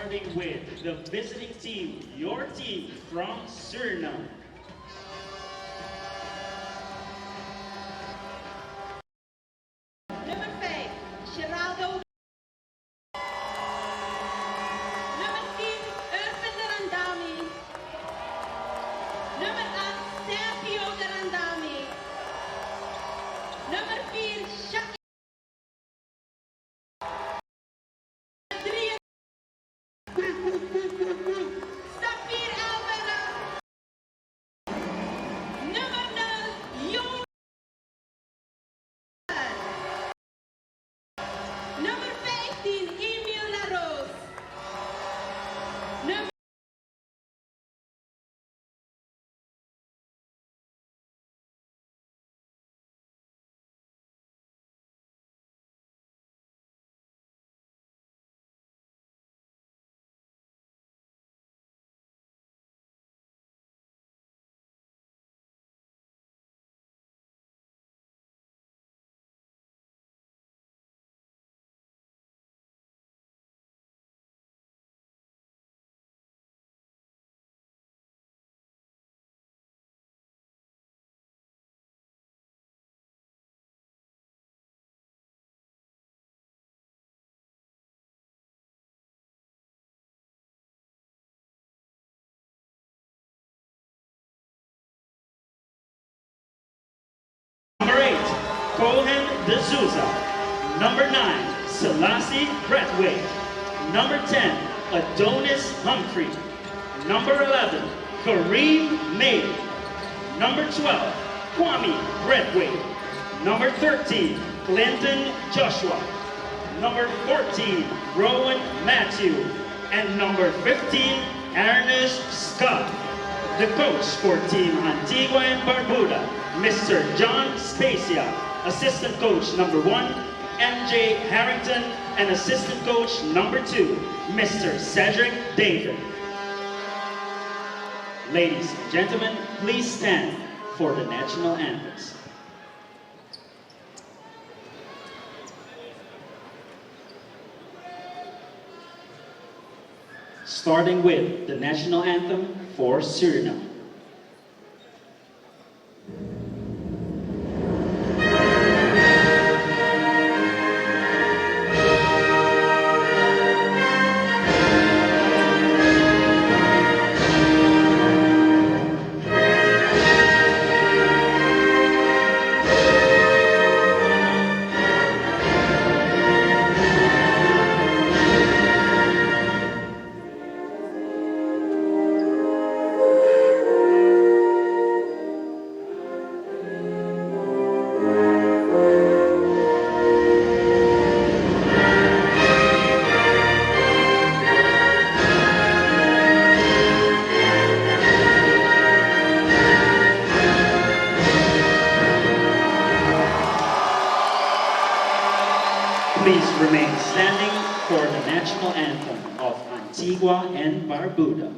starting with the visiting team, your team from Suriname. Nummer 5, Geraldo. Nummer 10, Urban de Randami. Nummer 8, Sergio de Randami. Nummer 4, Jacques. Safir Alvera. Nummer 0, Johan. Nummer 15, Emil Laroos. Nummer Number 8, Cohen de Souza. Number 9, Selassie Brathwaite. Number 10, Adonis Humphrey. Number 11, Kareem May. Number 12, Kwame Brathwaite. Number 13, Clinton Joshua. Number 14, Rowan Matthew. And number 15, Ernest Scott. The coach for Team Antigua and Barbuda, Mr. John Spacia. Assistant coach number 1, MJ Harrington. And assistant coach number 2, Mr. Cedric David. Ladies and gentlemen, please stand for the national anthems. Starting with the national anthem for Suriname. Please remain standing for the national anthem of Antigua and Barbuda.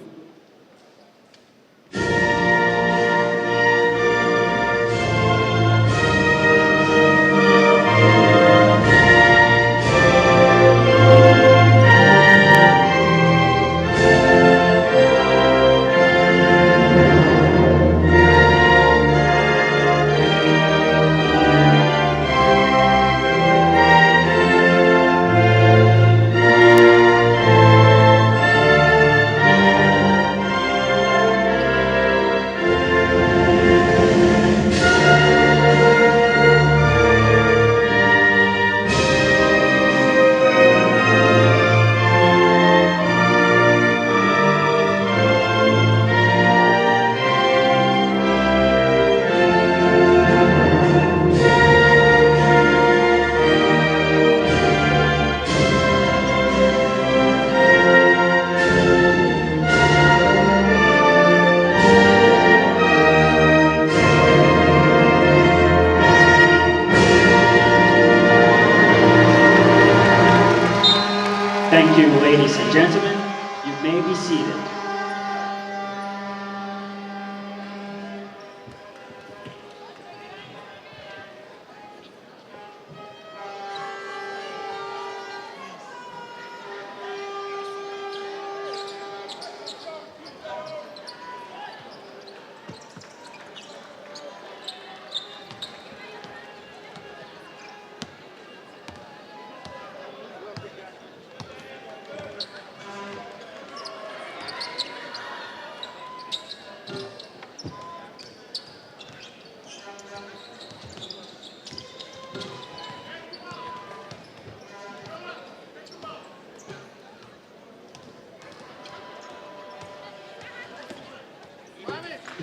Thank you, ladies and gentlemen. You may be seated.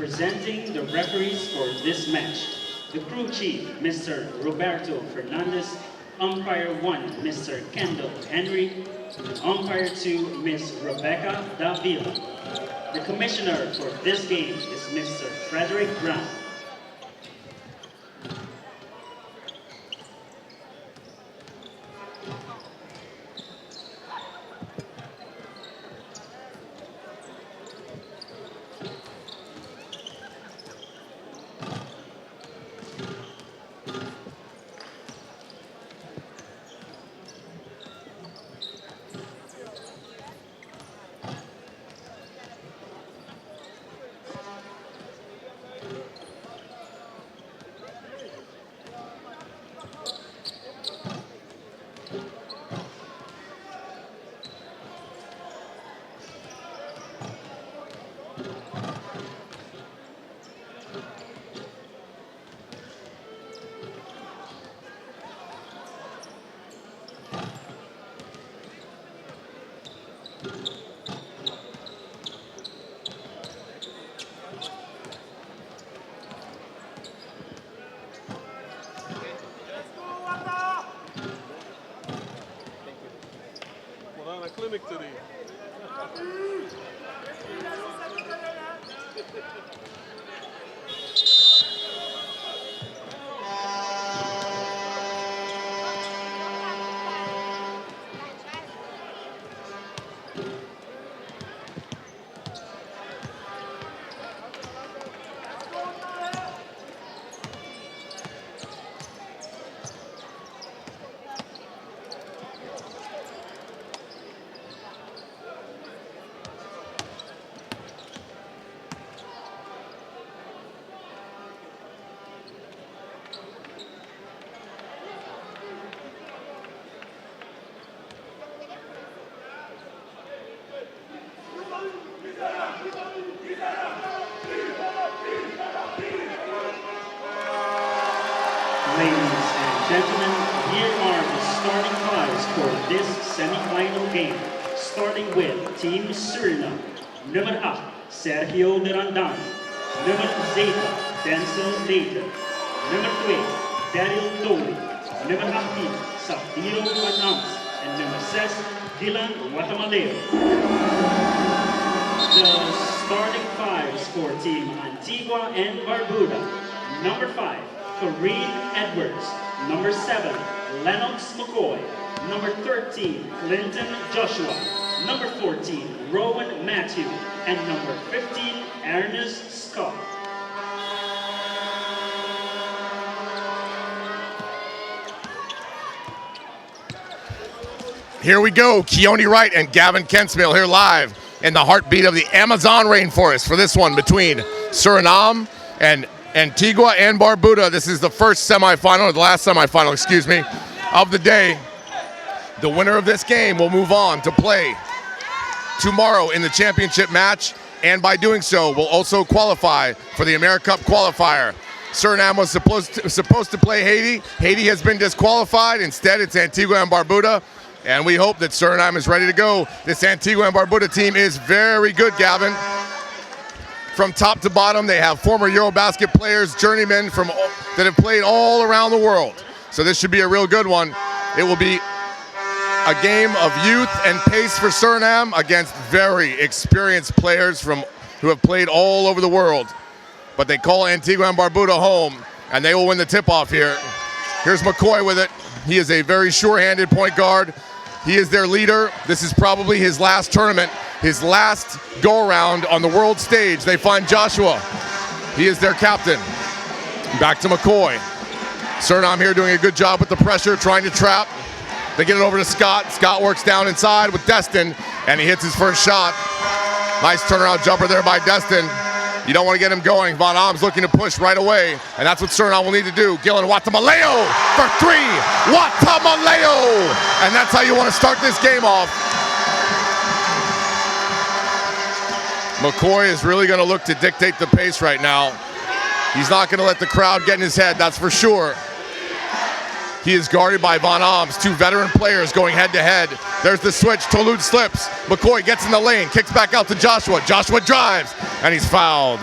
Presenting the referees for this match, the crew chief, Mr. Roberto Fernandez, umpire 1, Mr. Kendall Henry, umpire 2, Ms. Rebecca Davila. The commissioner for this game is Mr. Frederick Brown. Clinic today. Ladies and gentlemen, here are the starting fives for this semi-final game. Starting with Team Suriname. Nummer 8, Sergio Derandan. Nummer 7, Denzel Dayton. Nummer 2, Daryl Doley. Nummer 18, Safiro Van Ams. And nummer 6, Dylan Watamaleo. The starting fives for Team Antigua and Barbuda. Number 5, Kareem Edwards. Number 7, Lennox McCoy. Number 13, Clinton Joshua. Number 14, Rowan Matthew. And number 15, Ernest Scott. Here we go, Keone Wright and Gavin Kensmill here live in the heartbeat of the Amazon rainforest for this one between Suriname and Antigua and Barbuda. This is the first semifinal, or the last semifinal, excuse me, of the day. The winner of this game will move on to play tomorrow in the championship match, and by doing so will also qualify for the AmeriCup qualifier. Suriname was supposed to play Haiti. Haiti has been disqualified. Instead, it's Antigua and Barbuda, and we hope that Suriname is ready to go. This Antigua and Barbuda team is very good, Gavin. From top to bottom, they have former Eurobasket players, journeymen that have played all around the world. So this should be a real good one. It will be a game of youth and pace for Suriname against very experienced players who have played all over the world. But they call Antigua and Barbuda home, and they will win the tip-off here. Here's Mccoy with it. He is a very sure-handed point guard. He is their leader. This is probably his last tournament, his last go-around on the world stage. They find Joshua. He is their captain. Back to Mccoy. Suriname here doing a good job with the pressure, trying to trap. They get it over to Scott. Scott works down inside with Destin, and he hits his first shot. Nice turnaround jumper there by Destin. You don't want to get him going. Van Am's looking to push right away, and that's what Suriname will need to do. Gillen Watamaleo for 3. Watamaleo! And that's how you want to start this game off. Mccoy is really going to look to dictate the pace right now. He's not going to let the crowd get in his head, that's for sure. He is guarded by Van Ams, 2 veteran players going head-to-head. There's the switch, Tolude slips. Mccoy gets in the lane, kicks back out to Joshua. Joshua drives, and he's fouled.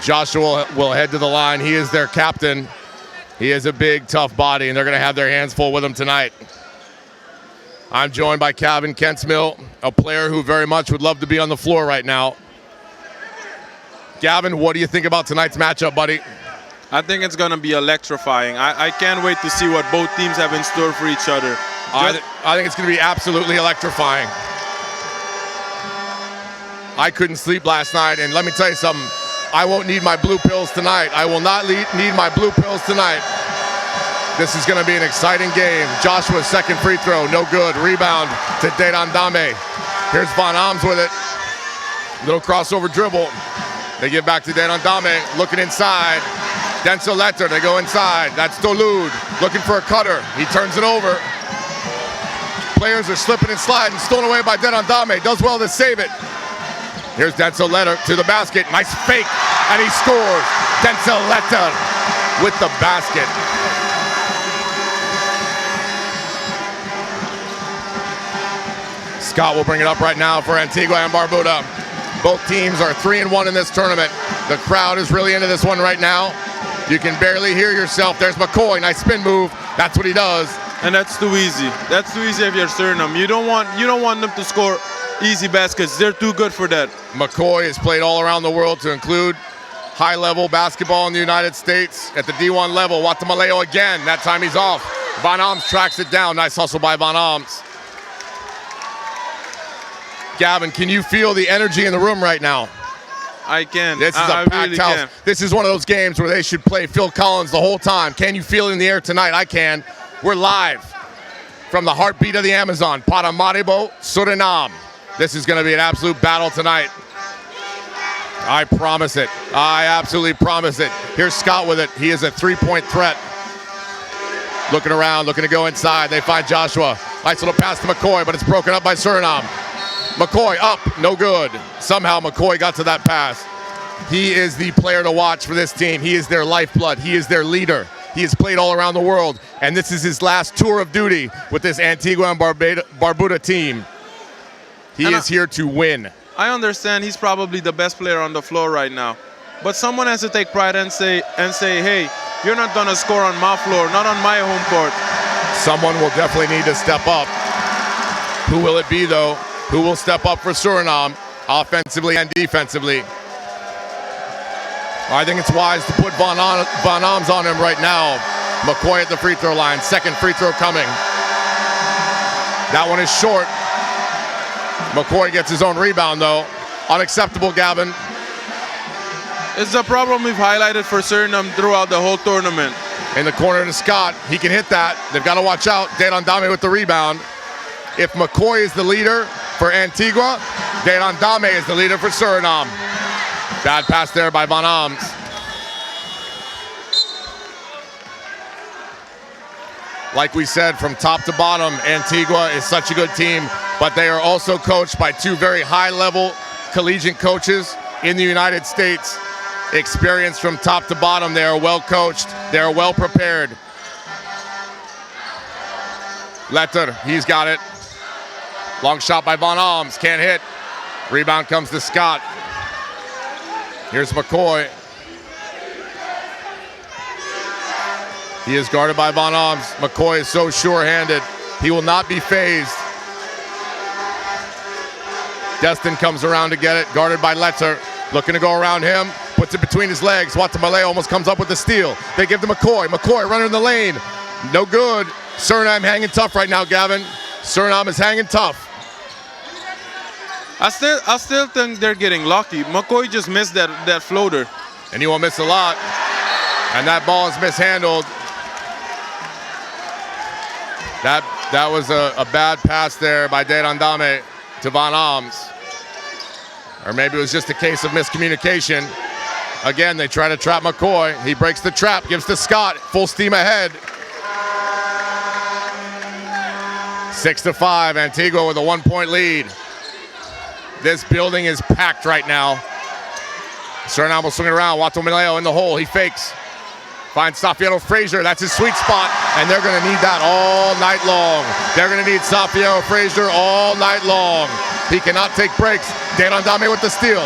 Joshua will head to the line. He is their captain. He is a big, tough body, and they're going to have their hands full with him tonight. I'm joined by Gavin Kentsmill, a player who very much would love to be on the floor right now. Gavin, what do you think about tonight's matchup, buddy? I think it's going to be electrifying. I can't wait to see what both teams have in store for each other. I think it's going to be absolutely electrifying. I couldn't sleep last night, and let me tell you something. I won't need my blue pills tonight. I will not need my blue pills tonight. This is going to be an exciting game. Joshua's second free throw, no good. Rebound to Dedandame. Here's Von Ahms with it. Little crossover dribble. They give back to Dedandame, looking inside. Denzel Letter, they go inside. That's Dolude, looking for a cutter. He turns it over. Players are slipping and sliding, stolen away by Dedandame. Does well to save it. Here's Denzel Letter to the basket. Nice fake, and he scores. Denzel Letter with the basket. Scott will bring it up right now for Antigua and Barbuda. Both teams are 3-1 in this tournament. The crowd is really into this one right now. You can barely hear yourself. There's Mccoy, nice spin move. That's what he does. And that's too easy. That's too easy if you're Suriname. You don't want them to score easy baskets. They're too good for that. Mccoy has played all around the world, to include high-level basketball in the United States at the D1 level. Watamaleo again. That time he's off. Von Ahms tracks it down. Nice hustle by Von Ahms. Gavin, can you feel the energy in the room right now? I can. This is a packed house. Can. This is one of those games where they should play Phil Collins the whole time. Can you feel it in the air tonight? I can. We're live from the heartbeat of the Amazon, Paramaribo, Suriname. This is going to be an absolute battle tonight. I promise it. I absolutely promise it. Here's Scott with it. He is a three-point threat. Looking around, looking to go inside. They find Joshua. Nice little pass to Mccoy, but it's broken up by Suriname. Mccoy up, no good. Somehow Mccoy got to that pass. He is the player to watch for this team. He is their lifeblood. He is their leader. He has played all around the world, and this is his last tour of duty with this Antigua and Barbuda team. He is here to win. I understand he's probably the best player on the floor right now, but someone has to take pride and say, hey, you're not gonna score on my floor, not on my home court. Someone will definitely need to step up. Who will it be, though? Who will step up for Suriname, offensively and defensively? I think it's wise to put Von Ahms on him right now. Mccoy at the free throw line. Second free throw coming. That one is short. McCoy gets his own rebound, though. Unacceptable, Gavin. It's a problem we've highlighted for Suriname throughout the whole tournament. In the corner to Scott. He can hit that. They've got to watch out. Dedandame with the rebound. If McCoy is the leader for Antigua, Dedandame is the leader for Suriname. Bad pass there by Von Ahms. Like we said, from top to bottom, Antigua is such a good team, but they are also coached by two very high-level collegiate coaches in the United States. Experience from top to bottom. They are well coached. They are well prepared. Letter, he's got it. Long shot by Von Ahms, can't hit. Rebound comes to Scott. Here's McCoy. He is guarded by Von Ahms. McCoy is so sure-handed. He will not be phased. Destin comes around to get it, guarded by Letter. Looking to go around him, puts it between his legs. Watamaleo almost comes up with the steal. They give to McCoy. McCoy running in the lane. No good. Suriname hanging tough right now, Gavin. Suriname is hanging tough. I still think they're getting lucky. McCoy just missed that floater. And he will miss a lot. And that ball is mishandled. That was a bad pass there by Dedandame to Von Ahms. Or maybe it was just a case of miscommunication. Again, they try to trap McCoy. He breaks the trap, gives to Scott. Full steam ahead. 6-5, Antigua with a 1-point lead. This building is packed right now. Suriname will swing it around. Watamaleo in the hole. He fakes. Finds Safiero Frazier. That's his sweet spot. And they're going to need that all night long. They're going to need Safiero Frazier all night long. He cannot take breaks. Dedandame with the steal.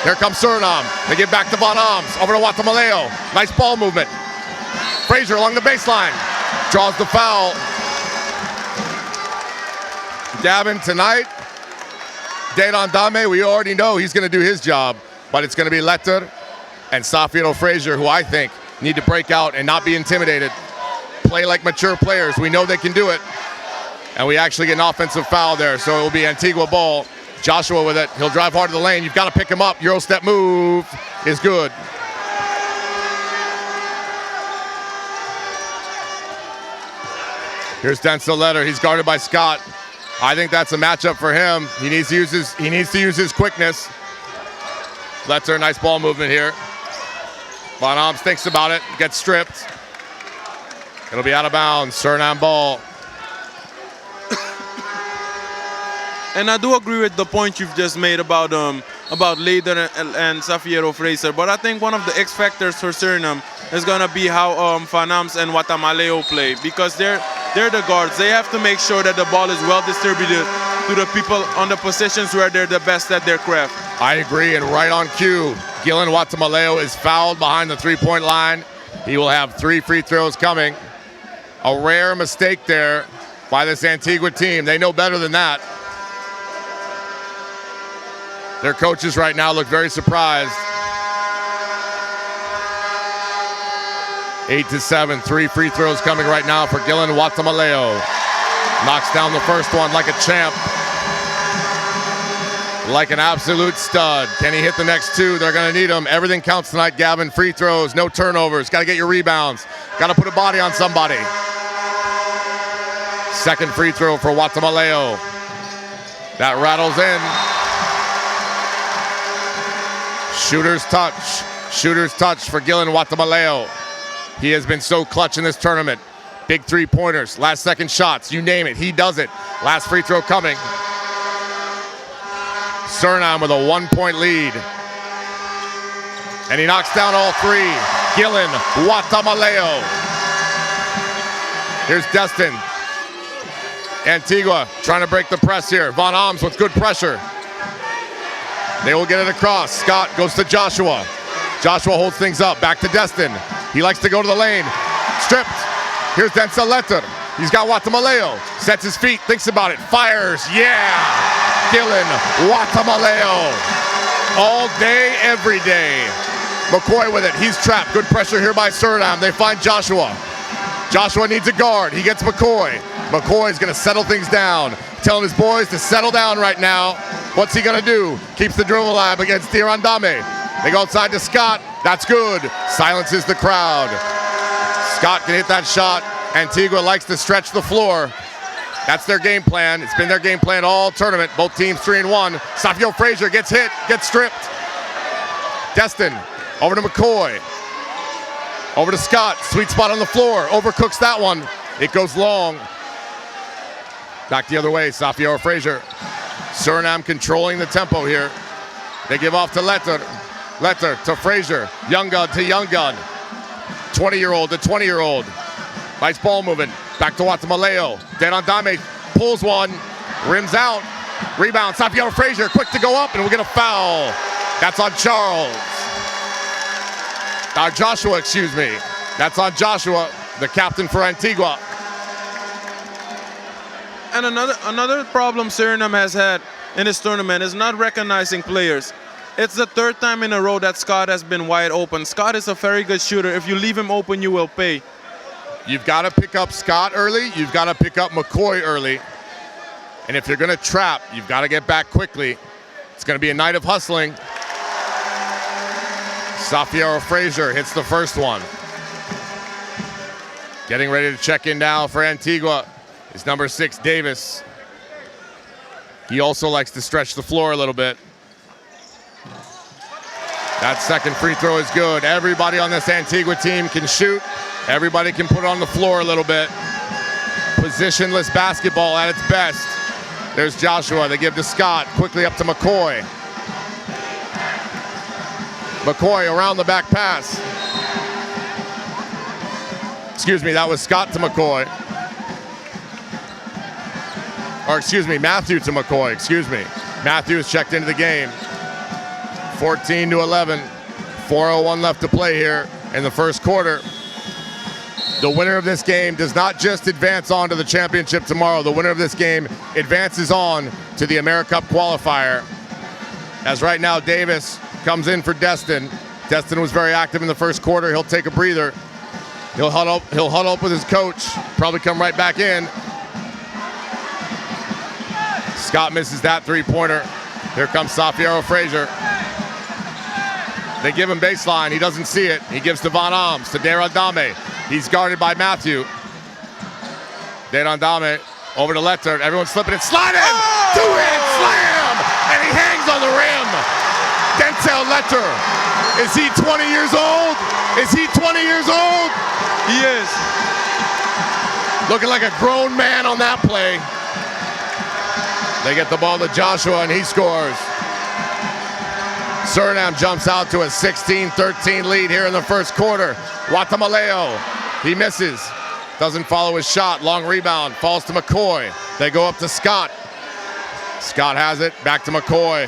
Here comes Suriname. They give back to Van Ams. Over to Guatemala. Nice ball movement. Frazier along the baseline. Draws the foul. Gavin, tonight, Dedan Dame, we already know he's going to do his job, but it's going to be Letter and Safiro Frazier, who I think need to break out and not be intimidated. Play like mature players. We know they can do it. And we actually get an offensive foul there, so it will be Antigua ball. Joshua with it. He'll drive hard to the lane. You've got to pick him up. Euro step move is good. Here's Denzel Letter. He's guarded by Scott. I think that's a matchup for him. He needs to use his quickness. Letter, nice ball movement here. Van Ams thinks about it, gets stripped. It'll be out of bounds. Suriname ball. And I do agree with the point you've just made about Leder and Safiro Fraser, but I think one of the X factors for Suriname is gonna be how Van Ams and Guatemala play, because they're the guards. They have to make sure that the ball is well distributed to the people on the positions where they're the best at their craft. I agree, and right on cue, Gillen Guatemala is fouled behind the three-point line. He will have 3 free throws coming. A rare mistake there by this Antigua team. They know better than that. Their coaches right now look very surprised. 8-7, 3 free throws coming right now for Gillen Guatemala. Knocks down the first one like a champ. Like an absolute stud. Can he hit the next 2? They're gonna need him. Everything counts tonight, Gavin. Free throws, no turnovers. Gotta get your rebounds. Gotta put a body on somebody. Second free throw for Guatemala. That rattles in. Shooter's touch. Shooter's touch for Gillen Guatemala. He has been so clutch in this tournament. Big 3-pointers, last second shots, you name it, he does it. Last free throw coming. Suriname with a 1-point lead. And he knocks down all 3. Gillen Guatemala. Here's Destin. Antigua trying to break the press here. Van Ams with good pressure. They will get it across. Scott goes to Joshua. Joshua holds things up. Back to Destin. He likes to go to the lane. Stripped. Here's Denzel Letter. He's got Guatemala. Sets his feet. Thinks about it. Fires. Yeah. Gillen Guatemala. All day, every day. Mccoy with it. He's trapped. Good pressure here by Suriname. They find Joshua. Joshua needs a guard. He gets Mccoy. McCoy's going to settle things down. Telling his boys to settle down right now. What's he going to do? Keeps the drill alive against Dedan Dame. They go outside to Scott. That's good. Silences the crowd. Scott can hit that shot. Antigua likes to stretch the floor. That's their game plan. It's been their game plan all tournament. Both teams 3-1. Safio Frazier gets hit, gets stripped. Destin over to McCoy. Over to Scott. Sweet spot on the floor. Overcooks that one. It goes long. Back the other way. Safio Frazier. Suriname controlling the tempo here. They give off to Letter. Letter to Frazier. Young gun to young gun. 20-year-old to 20-year-old. Nice ball movement. Back to Guatemala. Dedan Dame pulls one. Rims out. Rebound. Safio Frazier quick to go up, and we'll get a foul. That's on Charles. Joshua, excuse me. That's on Joshua, the captain for Antigua. And another problem Suriname has had in this tournament is not recognizing players. It's the 3rd time in a row that Scott has been wide open. Scott is a very good shooter. If you leave him open, you will pay. You've got to pick up Scott early. You've got to pick up McCoy early. And if you're going to trap, you've got to get back quickly. It's going to be a night of hustling. Safio Frazier hits the first one. Getting ready to check in now for Antigua is number 6, Davis. He also likes to stretch the floor a little bit. That second free throw is good. Everybody on this Antigua team can shoot. Everybody can put it on the floor a little bit. Positionless basketball at its best. There's Joshua. They give to Scott. Quickly up to McCoy. McCoy around the back pass. Excuse me, that was Scott to McCoy. Or excuse me, Matthew to McCoy. Excuse me. Matthew has checked into the game. 14-11. 4:01 left to play here in the first quarter. The winner of this game does not just advance on to the championship tomorrow. The winner of this game advances on to the AmeriCup qualifier. As right now, Davis comes in for Destin. Destin was very active in the first quarter. He'll take a breather. He'll huddle up with his coach. Probably come right back in. Scott misses that three-pointer. Here comes Safiero Frazier. They give him baseline. He doesn't see it. He gives to Von Ahms, to Derandame. He's guarded by Matthew. Derandame over to Letter. Everyone's slipping and sliding. Oh! Two-hand slam! And he hangs on the rim. Denzel Letter. Is he 20 years old? Is he 20 years old? He is. Looking like a grown man on that play. They get the ball to Joshua, and he scores. Suriname jumps out to a 16-13 lead here in the first quarter. Watamaleo, he misses. Doesn't follow his shot. Long rebound. Falls to Mccoy. They go up to Scott. Scott has it. Back to Mccoy.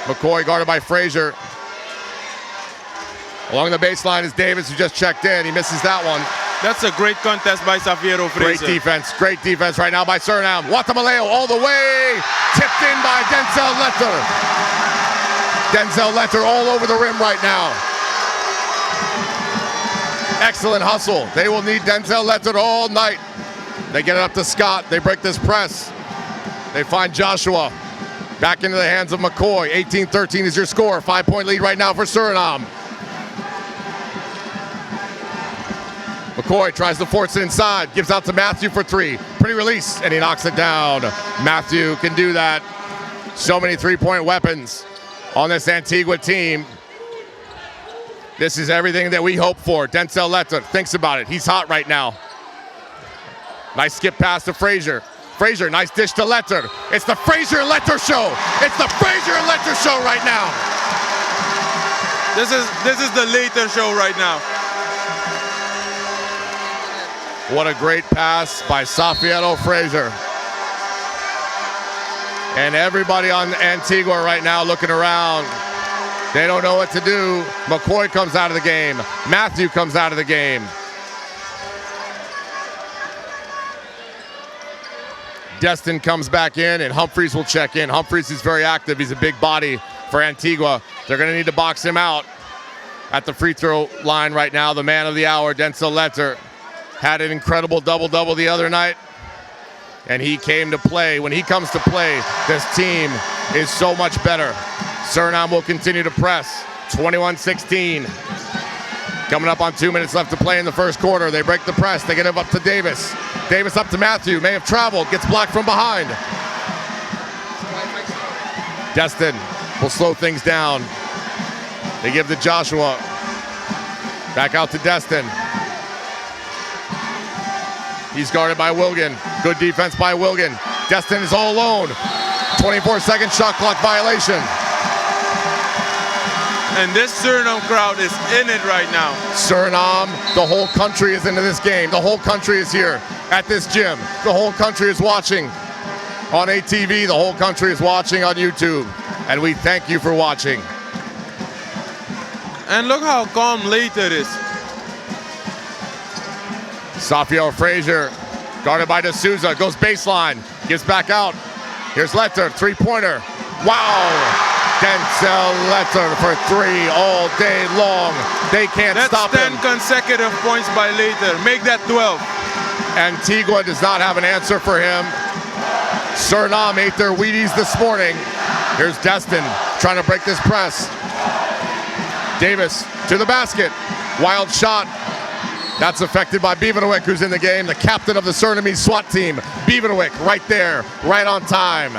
Mccoy guarded by Frazier. Along the baseline is Davis, who just checked in. He misses that one. That's a great contest by Safiero Frazier. Great defense right now by Suriname. Watamaleo all the way. Tipped in by Denzel Letter. Denzel Letter all over the rim right now. Excellent hustle. They will need Denzel Letter all night. They get it up to Scott. They break this press. They find Joshua. Back into the hands of McCoy. 18-13 is your score. 5-point lead right now for Suriname. McCoy tries to force it inside. Gives out to Matthew for three. Pretty release, and he knocks it down. Matthew can do that. So many three-point weapons on this Antigua team. This is everything that we hope for. Denzel Letter thinks about it. He's hot right now. Nice skip pass to Frazier. Frazier, nice dish to Letter. It's the Frazier and Letter show. It's the Frazier and Letter show right now. This is the later show right now. What a great pass by Safiero Frazier. And everybody on Antigua right now looking around. They don't know what to do. McCoy comes out of the game. Matthew comes out of the game. Destin comes back in, and Humphreys will check in. Humphreys is very active. He's a big body for Antigua. They're going to need to box him out at the free throw line right now. The man of the hour, Denzel Letter, had an incredible double-double the other night, and he came to play. When he comes to play, this team is so much better. Suriname will continue to press. 21-16. Coming up on 2 minutes left to play in the first quarter. They break the press. They get it up to Davis. Davis up to Matthew. May have traveled. Gets blocked from behind. Destin will slow things down. They give to Joshua. Back out to Destin. He's guarded by Wilgan. Good defense by Wilgan. Destin is all alone. 24-second shot clock violation. And this Suriname crowd is in it right now. Suriname, the whole country is into this game. The whole country is here at this gym. The whole country is watching on ATV. The whole country is watching on YouTube. And we thank you for watching. And look how calm Leiter is. Safiero Frazier, guarded by D'Souza, goes baseline, gives back out. Here's Letter, three-pointer. Wow! Denzel Letter for three all day long. They can't stop him. That's 10 consecutive points by Leiter. Make that 12. Antigua does not have an answer for him. Suriname ate their Wheaties this morning. Here's Destin trying to break this press. Davis to the basket. Wild shot. That's affected by Bivanovic, who's in the game, the captain of the Suriname SWAT team. Bivanovic right there, right on time.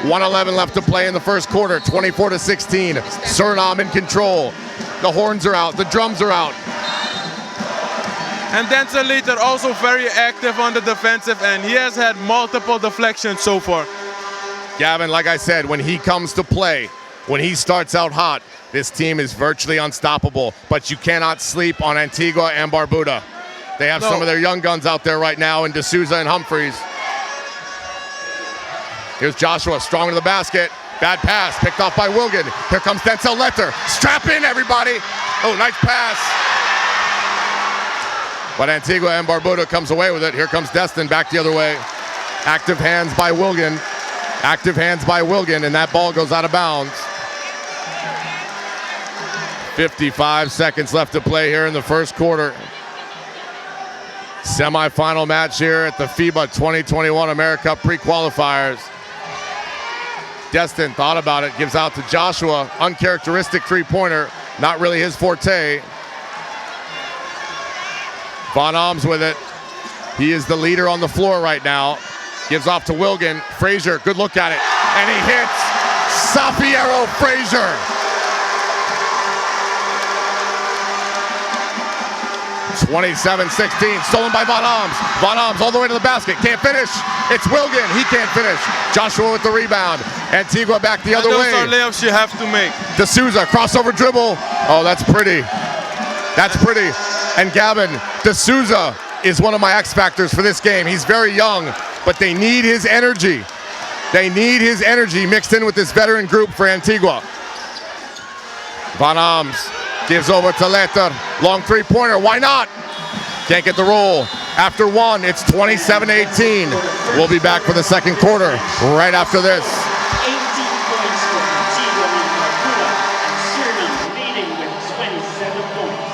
1:11 left to play in the first quarter, 24-16. Suriname in control. The horns are out, the drums are out. And Denzel Leiter also very active on the defensive end. He has had multiple deflections so far. Gavin, like I said, when he comes to play, when he starts out hot, this team is virtually unstoppable, but you cannot sleep on Antigua and Barbuda. They have some of their young guns out there right now in D'Souza and Humphreys. Here's Joshua, strong to the basket, Bad pass, picked off by Wilgen. Here comes Denzel Letter. Strap in, everybody. Oh, nice pass. But Antigua and Barbuda comes away with it. Here comes Destin back the other way. Active hands by Wilgen. Active hands by Wilgen, and that ball goes out of bounds. 55 seconds left to play here in the first quarter. Semi-final match here at the FIBA 2021 AmeriCup Pre-Qualifiers. Destin thought about it, gives out to Joshua. Uncharacteristic three-pointer, not really his forte. Von Ahms with it. He is the leader on the floor right now. Gives off to Wilgen. Frazier, good look at it. And he hits Safiero Frazier. 27-16, stolen by Von Ahms. Von Ahms all the way to the basket, can't finish. It's Wilgen, he can't finish. Joshua with the rebound. Antigua back the other way. Those are layups you have to make. D'Souza, crossover dribble. Oh, that's pretty. That's pretty. And Gavin, D'Souza is one of my X factors for this game. He's very young, but they need his energy. They need his energy mixed in with this veteran group for Antigua. Von Ahms gives over to Letter. Long three-pointer, why not? Can't get the roll. After one, it's 27-18. We'll be back for the second quarter right after this. 18 points for Antigua and Barbuda, and Suriname leading with 27 points.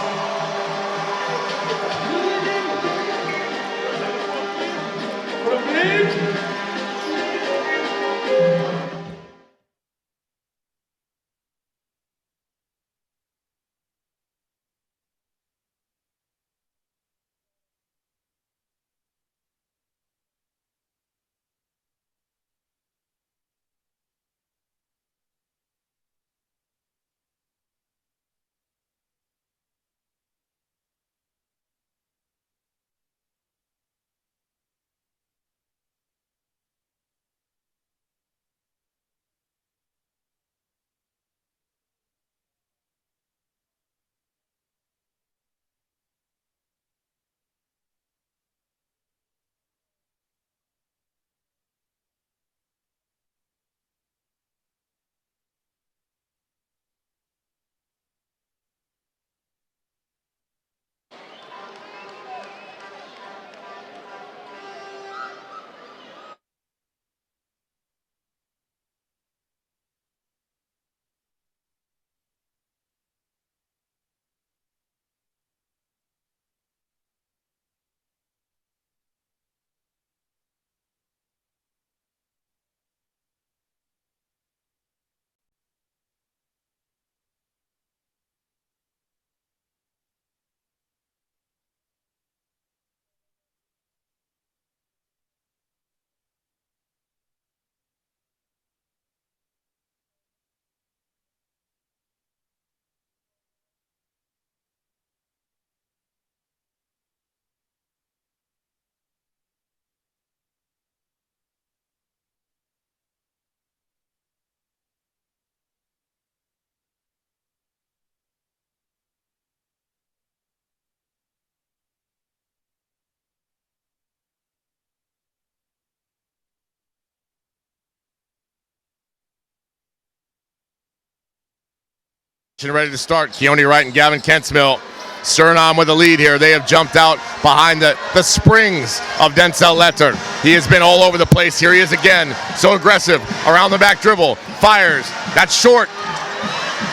Ready to start. Keone Wright and Gavin Kentsmill. Suriname with the lead here. They have jumped out behind the springs of Denzel Letter. He has been all over the place. Here he is again. So aggressive. Around the back dribble. Fires. That's short.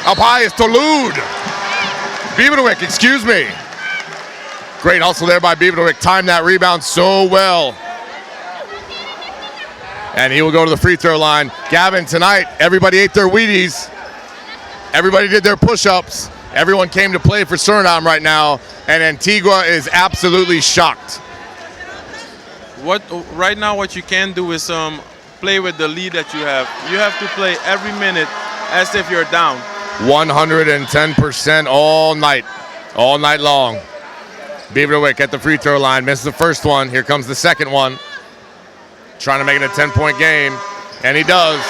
Up high is Tolud. Beaverwick, excuse me. Great hustle there by Beaverwick. Timed that rebound so well. And he will go to the free throw line. Gavin, tonight, everybody ate their Wheaties. Everybody did their push-ups. Everyone came to play for Suriname right now, and Antigua is absolutely shocked. Right now what you can do is play with the lead that you have. You have to play every minute as if you're down. 110% all night long. Beaverwick at the free throw line, misses the first one. Here comes the second one. Trying to make it a 10-point game, and he does.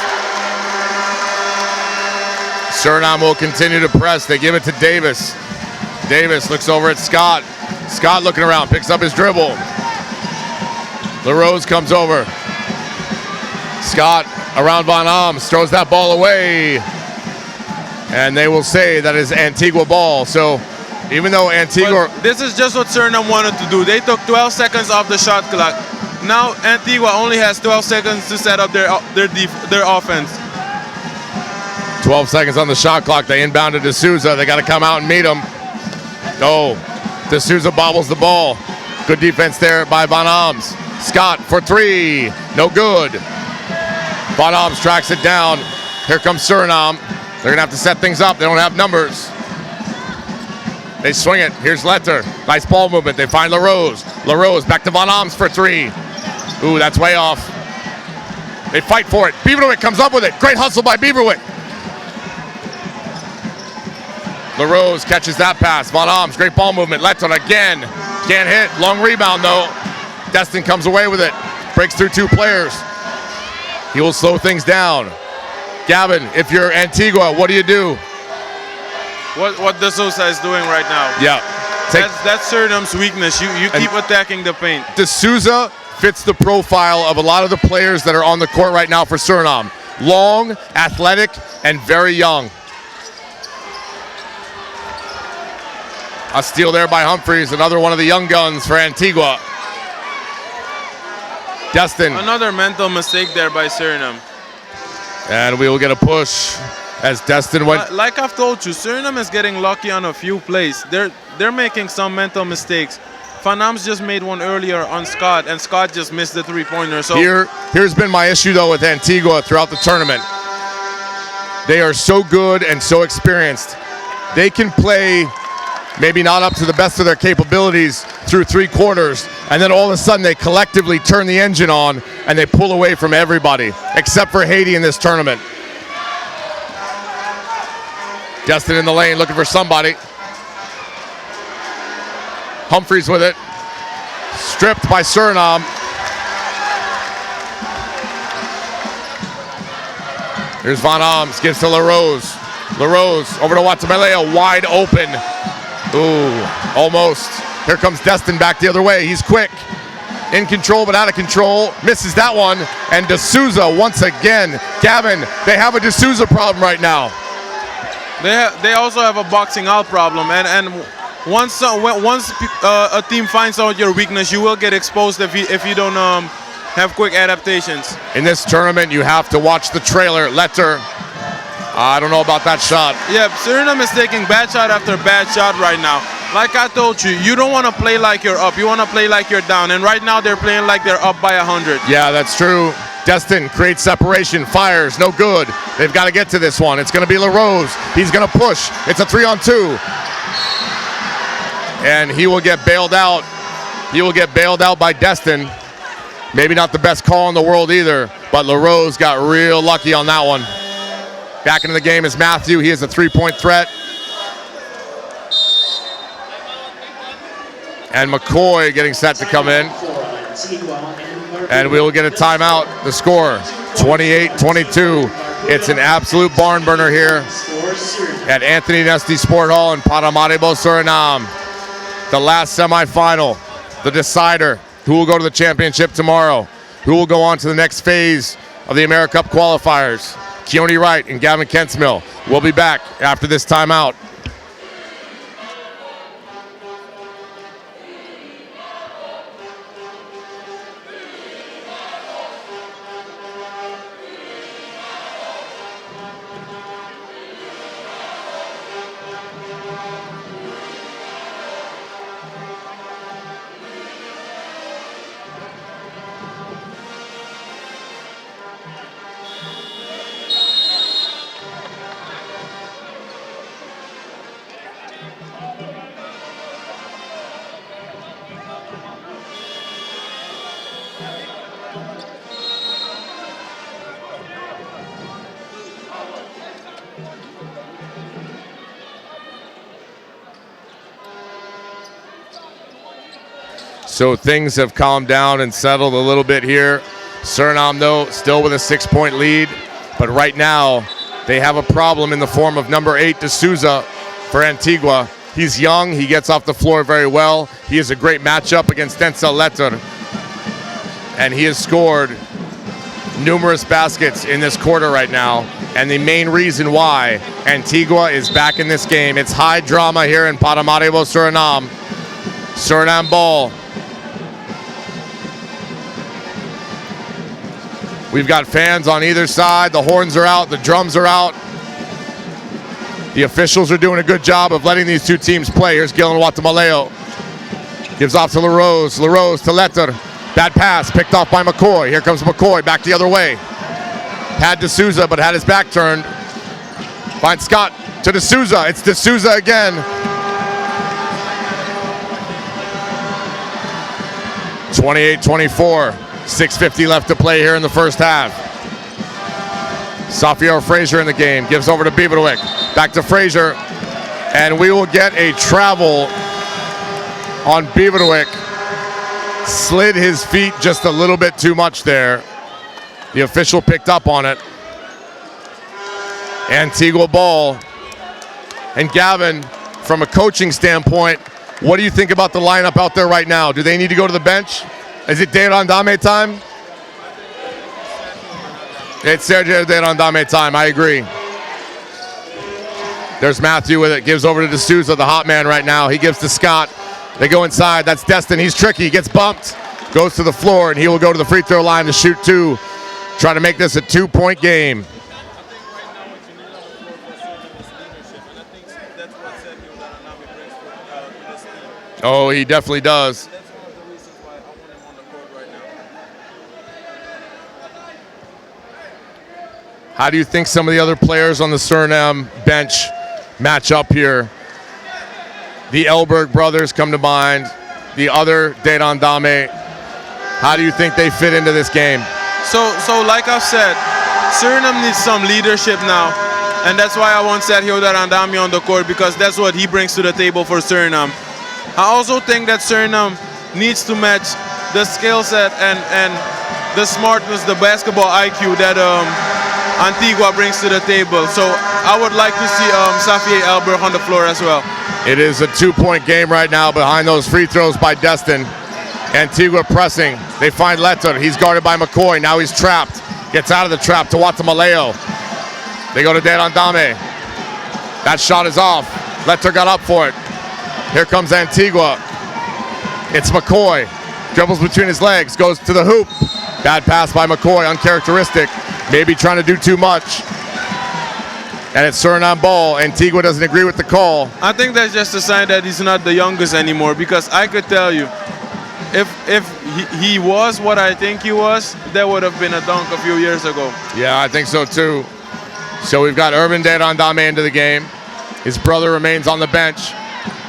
Suriname will continue to press. They give it to Davis. Davis looks over at Scott. Scott looking around, picks up his dribble. LaRose comes over. Scott around Van Ams, throws that ball away. And they will say that is Antigua ball. So even though Antigua... But this is just what Suriname wanted to do. They took 12 seconds off the shot clock. Now Antigua only has 12 seconds to set up their offense. 12 seconds on the shot clock. They inbounded to D'Souza. They got to come out and meet him. Oh, D'Souza bobbles the ball. Good defense there by Van Ams. Scott for three. No good. Van Ams tracks it down. Here comes Suriname. They're going to have to set things up. They don't have numbers. They swing it. Here's Letter. Nice ball movement. They find LaRose. LaRose back to Van Ams for three. Ooh, that's way off. They fight for it. Beaverwick comes up with it. Great hustle by Beaverwick. LaRose catches that pass. Van Ams, great ball movement. Letter again. Can't hit. Long rebound, though. Destin comes away with it. Breaks through two players. He will slow things down. Gavin, if you're Antigua, what do you do? What D'Souza is doing right now. Yeah. That's Suriname's weakness. You keep attacking the paint. D'Souza fits the profile of a lot of the players that are on the court right now for Suriname. Long, athletic, and very young. A steal there by Humphreys, another one of the young guns for Antigua. Destin. Another mental mistake there by Suriname. And we will get a push as Destin went. Like I've told you, Suriname is getting lucky on a few plays. They're making some mental mistakes. Van Ams just made one earlier on Scott, and Scott just missed the three-pointer. So here's been my issue though with Antigua throughout the tournament. They are so good and so experienced. They can play maybe not up to the best of their capabilities through three quarters, and then all of a sudden they collectively turn the engine on and they pull away from everybody, except for Haiti in this tournament. Destin in the lane looking for somebody. Humphreys with it. Stripped by Suriname. Here's Van Ams, gives to LaRose. LaRose over to Watamelea, wide open. Ooh, almost. Here comes Destin back the other way. He's quick. In control, but out of control. Misses that one. And D'Souza once again. Gavin, they have a D'Souza problem right now. They also have a boxing out problem. And once a team finds out your weakness, you will get exposed if you don't have quick adaptations. In this tournament, you have to watch the trailer. Letter. I don't know about that shot. Yeah, Suriname is taking bad shot after bad shot right now. Like I told you, you don't want to play like you're up. You want to play like you're down. And right now they're playing like they're up by 100. Yeah, that's true. Destin creates separation, fires, no good. They've got to get to this one. It's going to be LaRose. He's going to push. It's a 3-on-2. And he will get bailed out. He will get bailed out by Destin. Maybe not the best call in the world either, but LaRose got real lucky on that one. Back into the game is Matthew. He is a three-point threat. And Mccoy getting set to come in. And we will get a timeout. The score, 28-22. It's an absolute barn burner here at Anthony Nesty Sport Hall in Paramaribo, Suriname. The last semifinal, the decider. Who will go to the championship tomorrow? Who will go on to the next phase of the AmeriCup qualifiers? Keone Wright and Gavin Kentsmill will be back after this timeout. So things have calmed down and settled a little bit here. Suriname, though, still with a 6-point lead. But right now, they have a problem in the form of number 8, D'Souza, for Antigua. He's young. He gets off the floor very well. He is a great matchup against Denzel Letter. And he has scored numerous baskets in this quarter right now, and the main reason why Antigua is back in this game. It's high drama here in Paramaribo, Suriname. Suriname ball. We've got fans on either side. The horns are out. The drums are out. The officials are doing a good job of letting these two teams play. Here's Gillen Watamaleo. Gives off to LaRose. LaRose to Letter. Bad pass picked off by McCoy. Here comes McCoy back the other way. Had D'Souza, but had his back turned. Finds Scott to D'Souza. It's D'Souza again. 28-24. 6:50 left to play here in the first half. Safiero Frazier in the game. Gives over to Beaverwick. Back to Frazier. And we will get a travel on Beaverwick. Slid his feet just a little bit too much there. The official picked up on it. Antigua ball. And Gavin, from a coaching standpoint, what do you think about the lineup out there right now? Do they need to go to the bench? Is it De Randame time? It's Sergio De Randame time, I agree. There's Matthew with it, gives over to D'Souza, the hot man right now. He gives to Scott. They go inside, that's Destin, he's tricky, gets bumped. Goes to the floor, and he will go to the free throw line to shoot two. Try to make this a 2-point game. Oh, he definitely does. How do you think some of the other players on the Suriname bench match up here? The Elberg brothers come to mind. The other De Randame. How do you think they fit into this game? So like I've said, Suriname needs some leadership now. And that's why I want Sergio De Randame on the court, because that's what he brings to the table for Suriname. I also think that Suriname needs to match the skill set and the smartness, the basketball IQ that Antigua brings to the table. So I would like to see Safier Elberg on the floor as well. It is a 2-point game right now behind those free throws by Destin. Antigua pressing. They find Letter. He's guarded by McCoy. Now he's trapped. Gets out of the trap to Watamaleo. They go to De Randame. That shot is off. Letter got up for it. Here comes Antigua. It's McCoy. Dribbles between his legs. Goes to the hoop. Bad pass by McCoy. Uncharacteristic. Maybe trying to do too much. And it's Suriname ball. Antigua doesn't agree with the call. I think that's just a sign that he's not the youngest anymore, because I could tell you, if he was what I think he was, that would have been a dunk a few years ago. Yeah, I think so too. So we've got Urban De Randame into the game. His brother remains on the bench.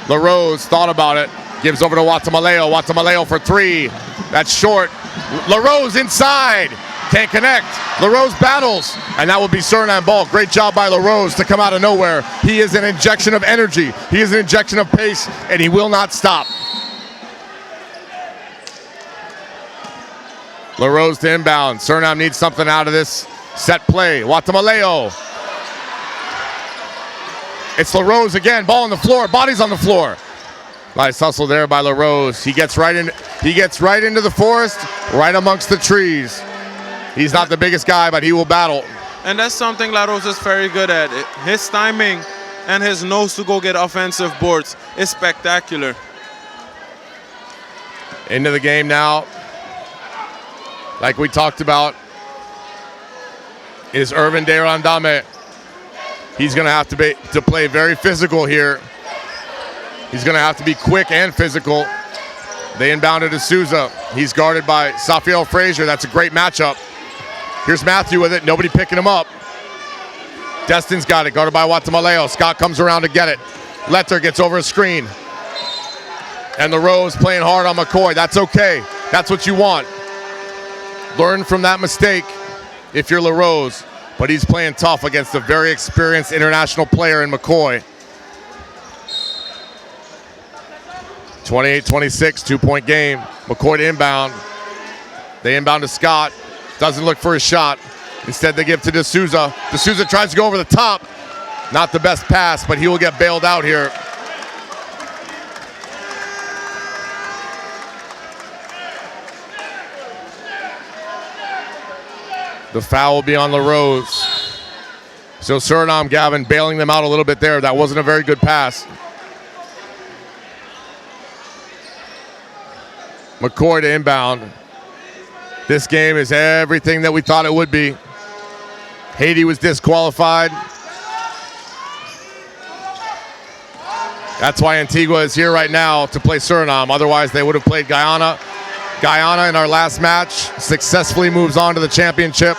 LaRose thought about it. Gives over to Watamaleo. Watamaleo for three. That's short. LaRose inside. Can't connect. LaRose battles. And that will be Suriname ball. Great job by LaRose to come out of nowhere. He is an injection of energy. He is an injection of pace, and he will not stop. LaRose to inbound. Suriname needs something out of this set play. Watamaleo. It's LaRose again. Ball on the floor. Body's on the floor. Nice hustle there by LaRose. He gets right into the forest, right amongst the trees. He's not the biggest guy, but he will battle. And that's something LaRose is very good at. His timing and his nose to go get offensive boards is spectacular. Into the game now. Like we talked about, is Irvin De Randame. He's going to have to play very physical here. He's going to have to be quick and physical. They inbounded to D'Souza. He's guarded by Safiel Frazier. That's a great matchup. Here's Matthew with it. Nobody picking him up. Destin's got it. Guarded by Watamaleo. Scott comes around to get it. Letter gets over a screen. And LaRose playing hard on McCoy. That's okay. That's what you want. Learn from that mistake if you're LaRose. But he's playing tough against a very experienced international player in McCoy. 28-26, 2-point game. McCoy to inbound. They inbound to Scott. Doesn't look for a shot. Instead, they give to D'Souza. D'Souza tries to go over the top. Not the best pass, but he will get bailed out here. The foul will be on LaRose. So Suriname, Gavin, bailing them out a little bit there. That wasn't a very good pass. McCoy to inbound. This game is everything that we thought it would be. Haiti was disqualified. That's why Antigua is here right now to play Suriname. Otherwise, they would have played Guyana. Guyana in our last match successfully moves on to the championship,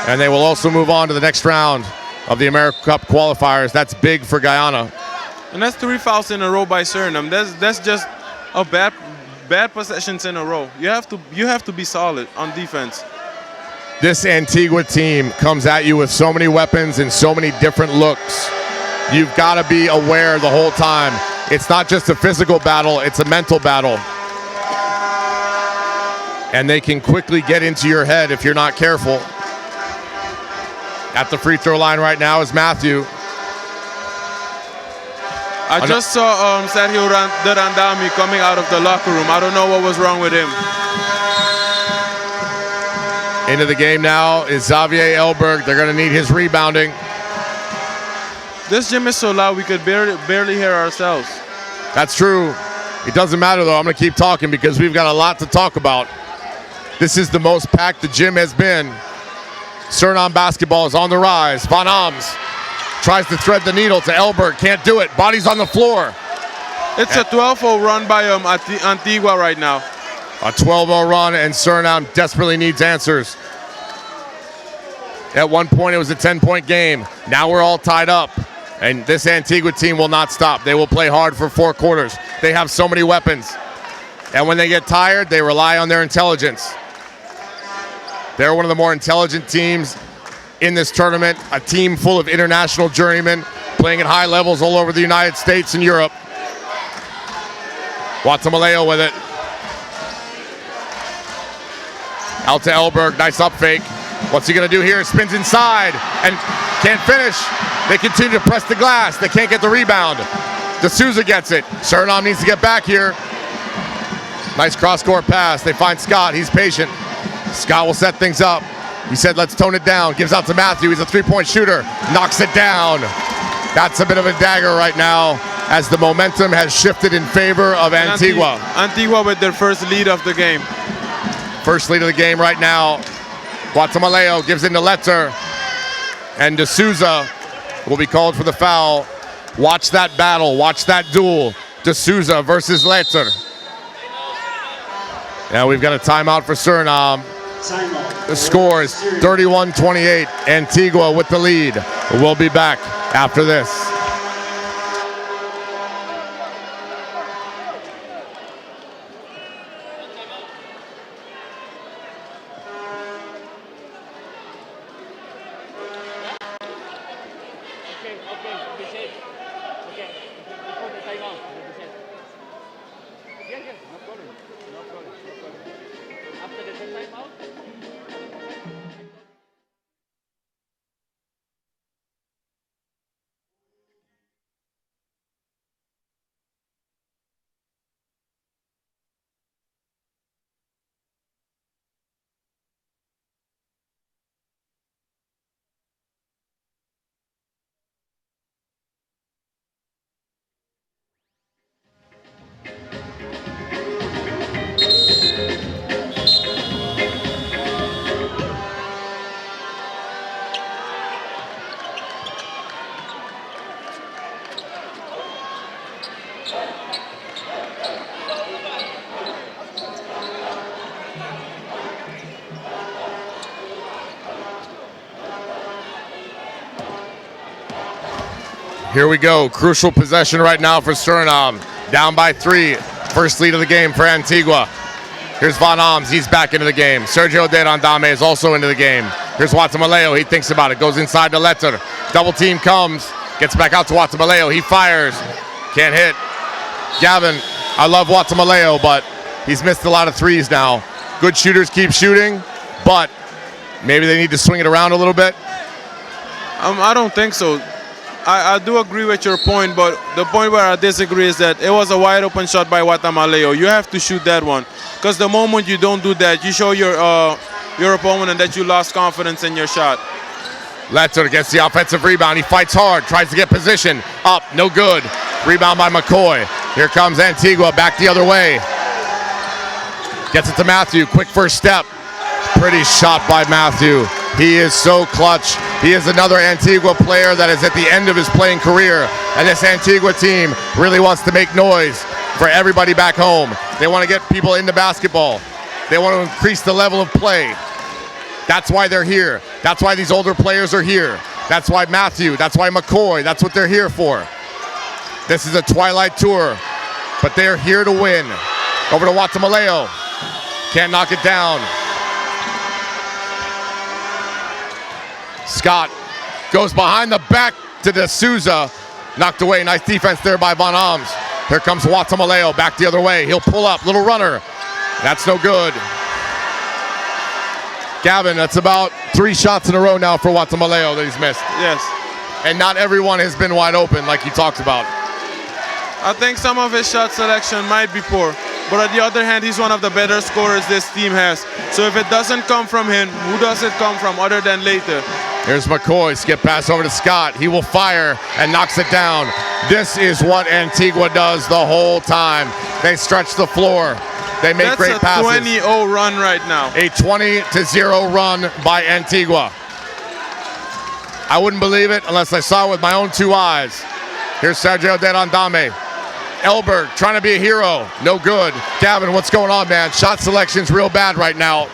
and they will also move on to the next round of the AmeriCup qualifiers. That's big for Guyana. And that's 3 fouls in a row by Suriname. That's just a bad possessions in a row. You have to be solid on defense. This Antigua team comes at you with so many weapons and so many different looks. You've got to be aware the whole time. It's not just a physical battle, it's a mental battle. And they can quickly get into your head if you're not careful. At the free throw line right now is Matthew. I just saw Sergio Durandami coming out of the locker room. I don't know what was wrong with him. Into the game now is Xavier Elberg. They're going to need his rebounding. This gym is so loud we could barely hear ourselves. That's true. It doesn't matter though. I'm going to keep talking because we've got a lot to talk about. This is the most packed the gym has been. Suriname basketball is on the rise. Van Ams tries to thread the needle to Elberg. Can't do it. Body's on the floor. It's a 12-0 run by Antigua right now. A 12-0 run, and Suriname desperately needs answers. At one point, it was a 10-point game. Now we're all tied up. And this Antigua team will not stop. They will play hard for 4 quarters. They have so many weapons. And when they get tired, they rely on their intelligence. They're one of the more intelligent teams in this tournament. A team full of international journeymen playing at high levels all over the United States and Europe. Guatemala with it. Out to Elberg. Nice up fake. What's he going to do here? Spins inside and can't finish. They continue to press the glass. They can't get the rebound. D'Souza gets it. Suriname needs to get back here. Nice cross-court pass. They find Scott. He's patient. Scott will set things up. He said, let's tone it down. Gives out to Matthew. He's a three-point shooter. Knocks it down. That's a bit of a dagger right now as the momentum has shifted in favor of Antigua. Antigua with their first lead of the game. First lead of the game right now. Guatemala gives in to Letter. And D'Souza will be called for the foul. Watch that battle. Watch that duel. D'Souza versus Letter. Now we've got a timeout for Suriname. The score is 31-28. Antigua with the lead. We'll be back after this. Here we go. Crucial possession right now for Suriname. Down by 3. First lead of the game for Antigua. Here's Van Ams. He's back into the game. Sergio Durandami is also into the game. Here's Guatemala. He thinks about it. Goes inside to Letter. Double team comes. Gets back out to Guatemala. He fires. Can't hit. Gavin, I love Guatemala, but he's missed a lot of threes now. Good shooters keep shooting, but maybe they need to swing it around a little bit. I don't think so. I do agree with your point, but the point where I disagree is that it was a wide open shot by Guatemala. You have to shoot that one, because the moment you don't do that, you show your opponent that you lost confidence in your shot. Letzer gets the offensive rebound. He fights hard, tries to get position. Up, no good. Rebound by Mccoy. Here comes Antigua back the other way. Gets it to Matthew. Quick first step. Pretty shot by Matthew. He is so clutch. He is another Antigua player that is at the end of his playing career. And this Antigua team really wants to make noise for everybody back home. They want to get people into basketball. They want to increase the level of play. That's why they're here. That's why these older players are here. That's why Matthew, that's why McCoy, that's what they're here for. This is a twilight tour, but they're here to win. Over to Guatemala. Can't knock it down. Scott goes behind the back to D'Souza. Knocked away. Nice defense there by Von Ahms. Here comes Guatemala back the other way. He'll pull up. Little runner. That's no good. Gavin, that's about 3 shots in a row now for Guatemala that he's missed. Yes. And not everyone has been wide open like he talked about. I think some of his shot selection might be poor, but on the other hand, he's one of the better scorers this team has. So if it doesn't come from him, who does it come from other than later? Here's McCoy, skip pass over to Scott. He will fire and knocks it down. This is what Antigua does the whole time. They stretch the floor. They make great passes. That's a 20-0 run right now. A 20-0 run by Antigua. I wouldn't believe it unless I saw it with my own 2 eyes. Here's Sergio Derandame. Elberg trying to be a hero. No good. Gavin, what's going on, man? Shot selection's real bad right now.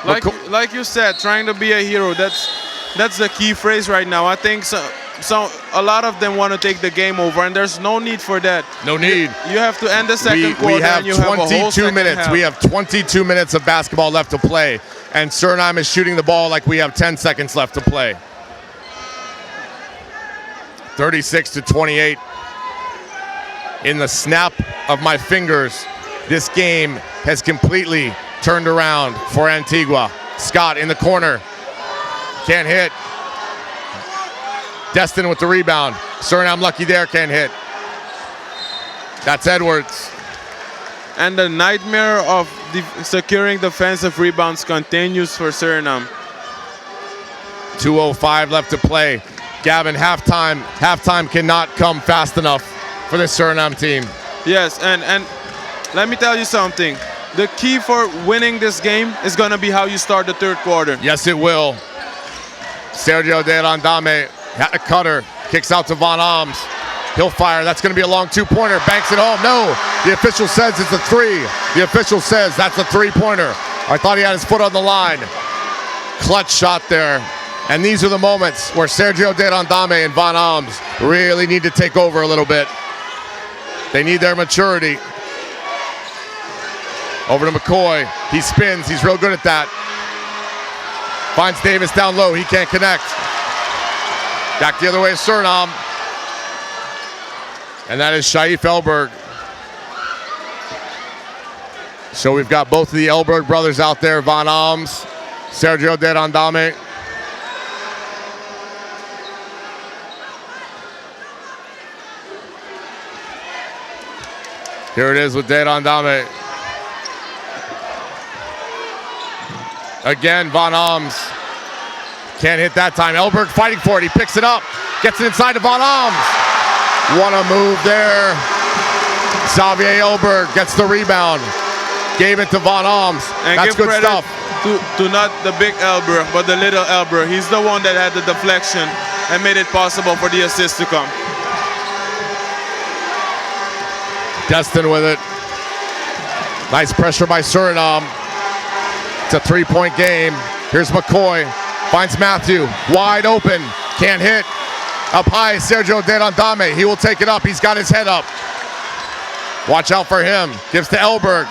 Like you said, trying to be a hero, that's the key phrase right now. I think so a lot of them want to take the game over, and there's no need for that. No need. You have to end the second quarter. We have and you have a whole 22 minutes. half. We have 22 minutes of basketball left to play, and Suriname is shooting the ball like we have 10 seconds left to play. 36-28. In the snap of my fingers, this game has completely turned around for Antigua. Scott in the corner. Can't hit. Destin with the rebound. Suriname lucky there, can't hit. That's Edwards. And the nightmare of securing defensive rebounds continues for Suriname. 2:05 left to play. Gavin, halftime. Halftime cannot come fast enough for this Suriname team. Yes, and let me tell you something. The key for winning this game is going to be how you start the third quarter. Yes, it will. Sergio Derandame had a cutter. Kicks out to Von Ahms. He'll fire. That's going to be a long 2-pointer. Banks it home. No. The official says it's a 3. The official says that's a 3-pointer. I thought he had his foot on the line. Clutch shot there. And these are the moments where Sergio Derandame and Von Ahms really need to take over a little bit. They need their maturity. Over to McCoy. He spins. He's real good at that. Finds Davis down low. He can't connect. Back the other way is Suriname. And that is Shaif Elberg. So we've got both of the Elberg brothers out there. Von Ahms, Sergio Derandame. Here it is with Derandame. Again, Von Ahms. Can't hit that time. Elberg fighting for it. He picks it up. Gets it inside to Von Ahms. What a move there. Xavier Elberg gets the rebound. Gave it to Von Ahms. And that's good stuff. To not the big Elberg, but the little Elberg. He's the one that had the deflection and made it possible for the assist to come. Destin with it. Nice pressure by Suriname. It's a 3-point game. Here's McCoy. Finds Matthew. Wide open. Can't hit. Up high, Sergio Derandame. He will take it up. He's got his head up. Watch out for him. Gives to Elberg.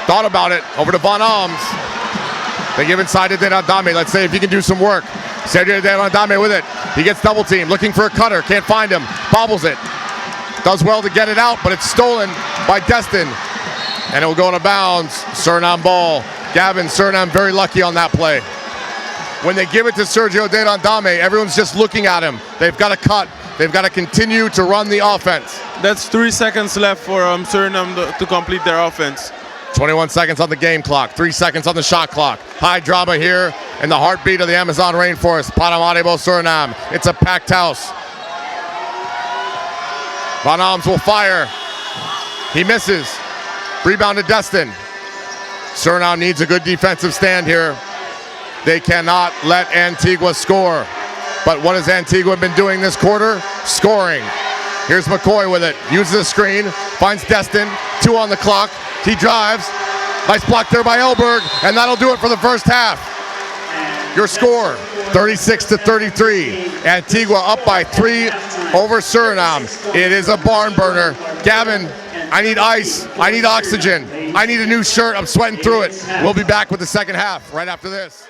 Thought about it. Over to Von Ahms. They give inside to Derandame. Let's see if he can do some work. Sergio Derandame with it. He gets double teamed. Looking for a cutter. Can't find him. Bobbles it. Does well to get it out, but it's stolen by Destin. And it will go out of bounds. Suriname ball. Gavin, Suriname very lucky on that play. When they give it to Sergio Derandame, everyone's just looking at him. They've got to cut. They've got to continue to run the offense. That's 3 seconds left for Suriname to complete their offense. 21 seconds on the game clock, 3 seconds on the shot clock. High drama here in the heartbeat of the Amazon rainforest, Paramaribo, Suriname. It's a packed house. Van Alms will fire. He misses. Rebound to Destin. Suriname needs a good defensive stand here. They cannot let Antigua score. But what has Antigua been doing this quarter? Scoring. Here's Mccoy with it. Uses the screen. Finds Destin. 2 on the clock. He drives. Nice block there by Elberg. And that'll do it for the first half. Your score, 36-33. Antigua up by 3 over Suriname. It is a barn burner. Gavin, I need ice. I need oxygen. I need a new shirt. I'm sweating through it. We'll be back with the second half right after this.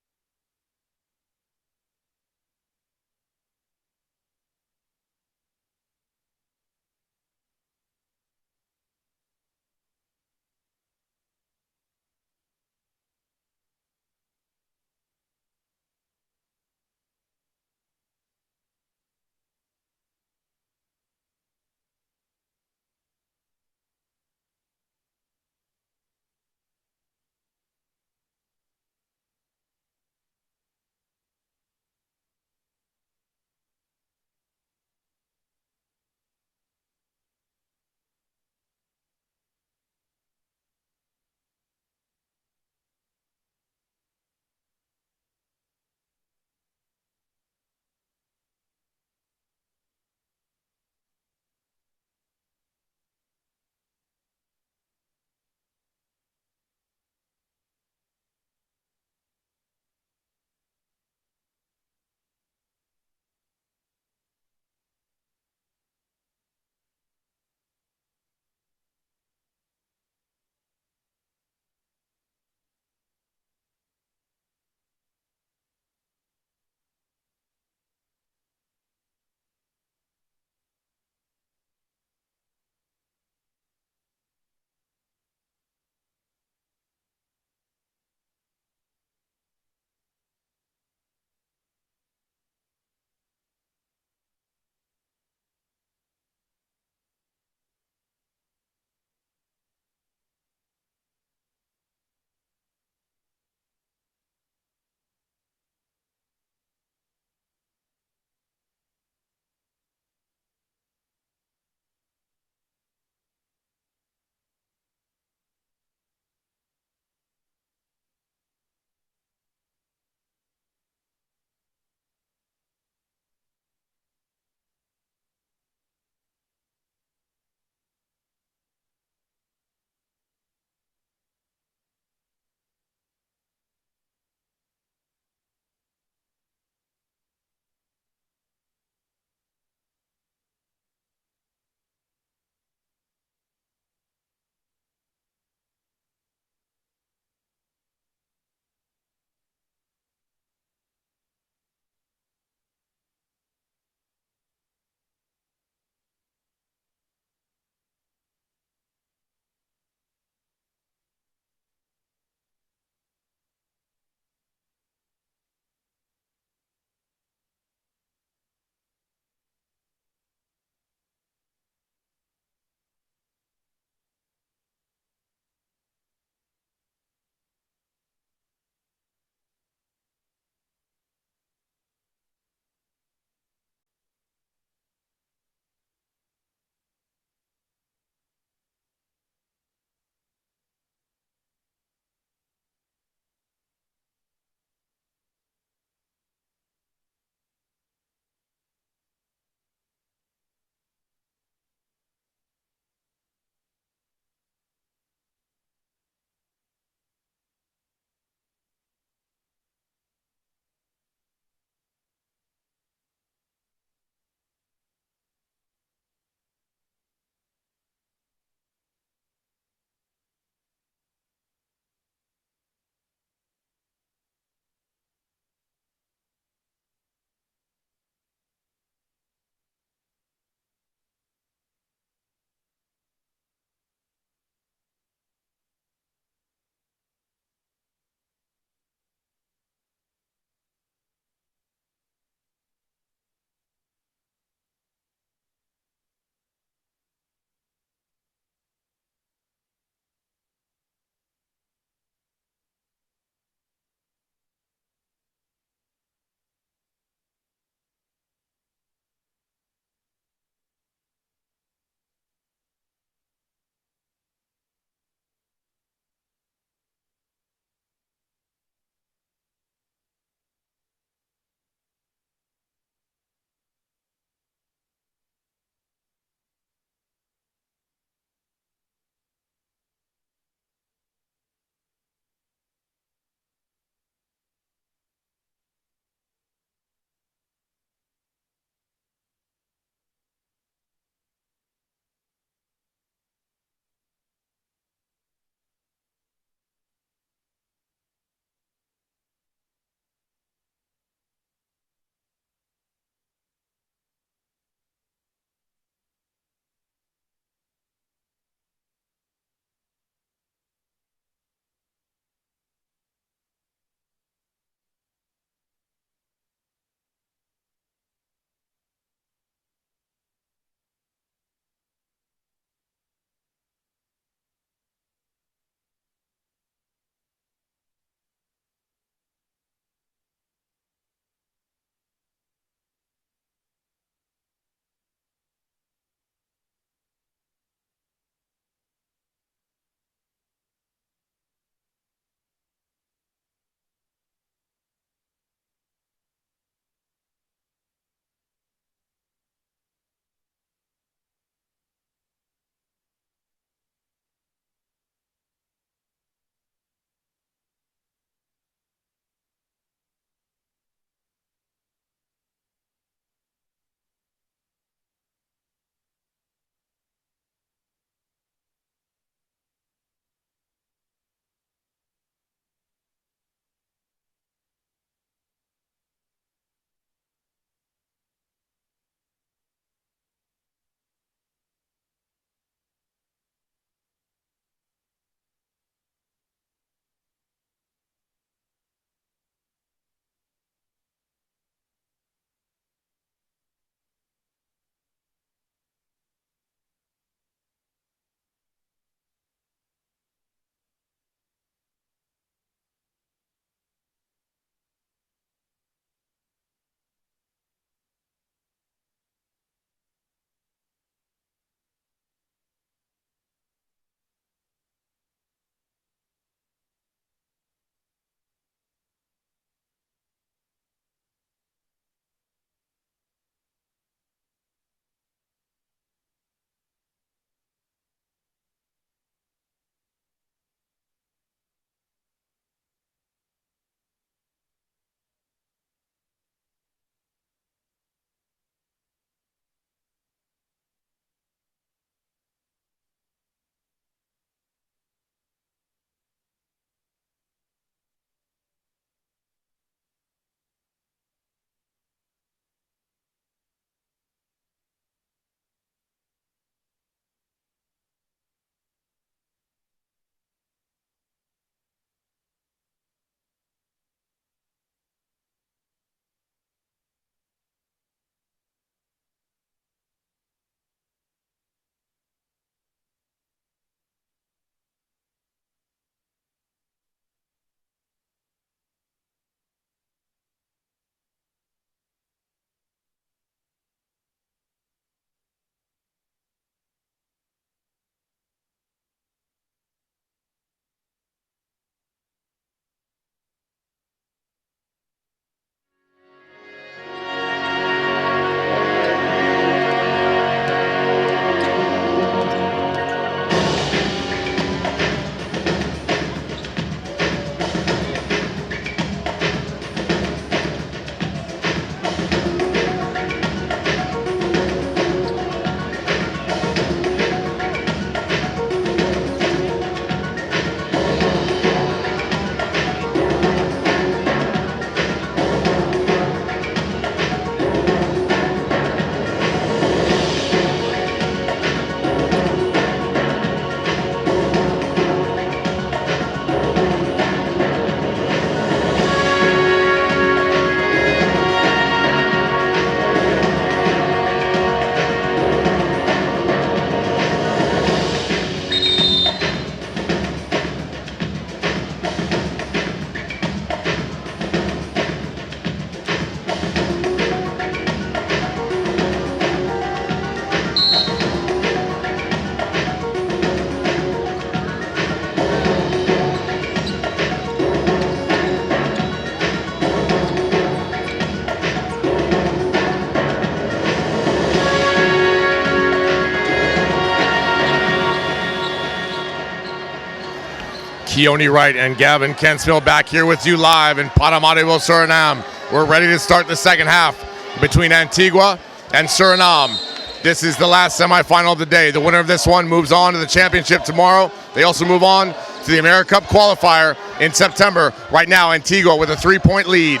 Keone Wright and Gavin Kensmill back here with you live in Paramaribo, Suriname. We're ready to start the second half between Antigua and Suriname. This is the last semifinal of the day. The winner of this one moves on to the championship tomorrow. They also move on to the AmeriCup qualifier in September. Right now, Antigua with a 3-point lead.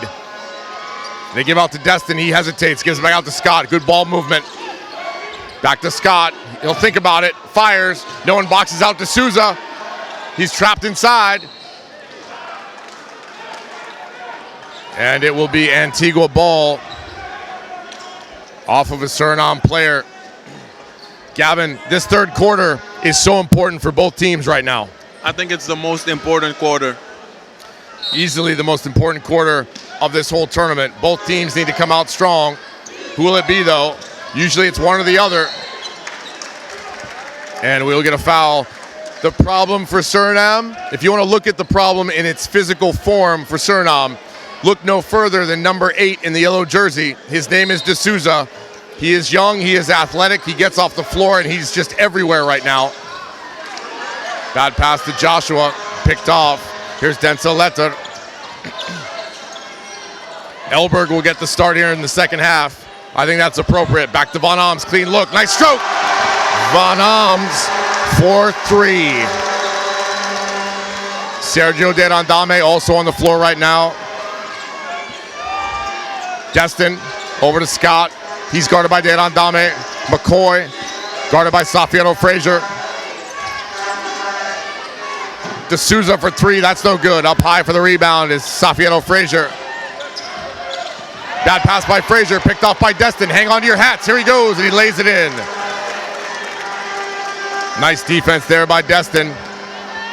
They give out to Destin. He hesitates, gives it back out to Scott. Good ball movement. Back to Scott. He'll think about it. Fires. No one boxes out to Souza. He's trapped inside. And it will be Antigua ball off of a Suriname player. Gavin, this third quarter is so important for both teams right now. I think it's the most important quarter. Easily the most important quarter of this whole tournament. Both teams need to come out strong. Who will it be, though? Usually it's one or the other. And we'll get a foul. The problem for Suriname, if you want to look at the problem in its physical form for Suriname, look no further than number 8 in the yellow jersey. His name is D'Souza. He is young, he is athletic, he gets off the floor, and he's just everywhere right now. Bad pass to Joshua, picked off. Here's Denzel Letter. Elberg will get the start here in the second half. I think that's appropriate. Back to Van Alms, clean look, nice stroke. Van Alms for 3. Sergio Derandame also on the floor right now. Destin over to Scott. He's guarded by Derandame. Mccoy guarded by Safiero Frazier. D'Souza for 3, that's no good. Up high for the rebound is Safiero Frazier. Bad pass by Frazier, picked off by Destin. Hang on to your hats, here he goes, and he lays it in. Nice defense there by Destin.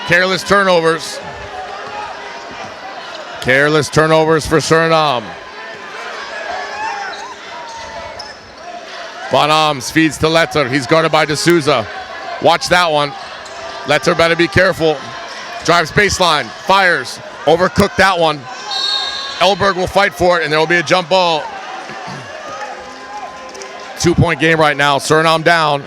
Careless turnovers. Careless turnovers for Suriname. Van Alms feeds to Letter. He's guarded by D'Souza. Watch that one. Letter better be careful. Drives baseline. Fires. Overcooked that one. Elberg will fight for it, and there will be a jump ball. 2-point game right now. Suriname down.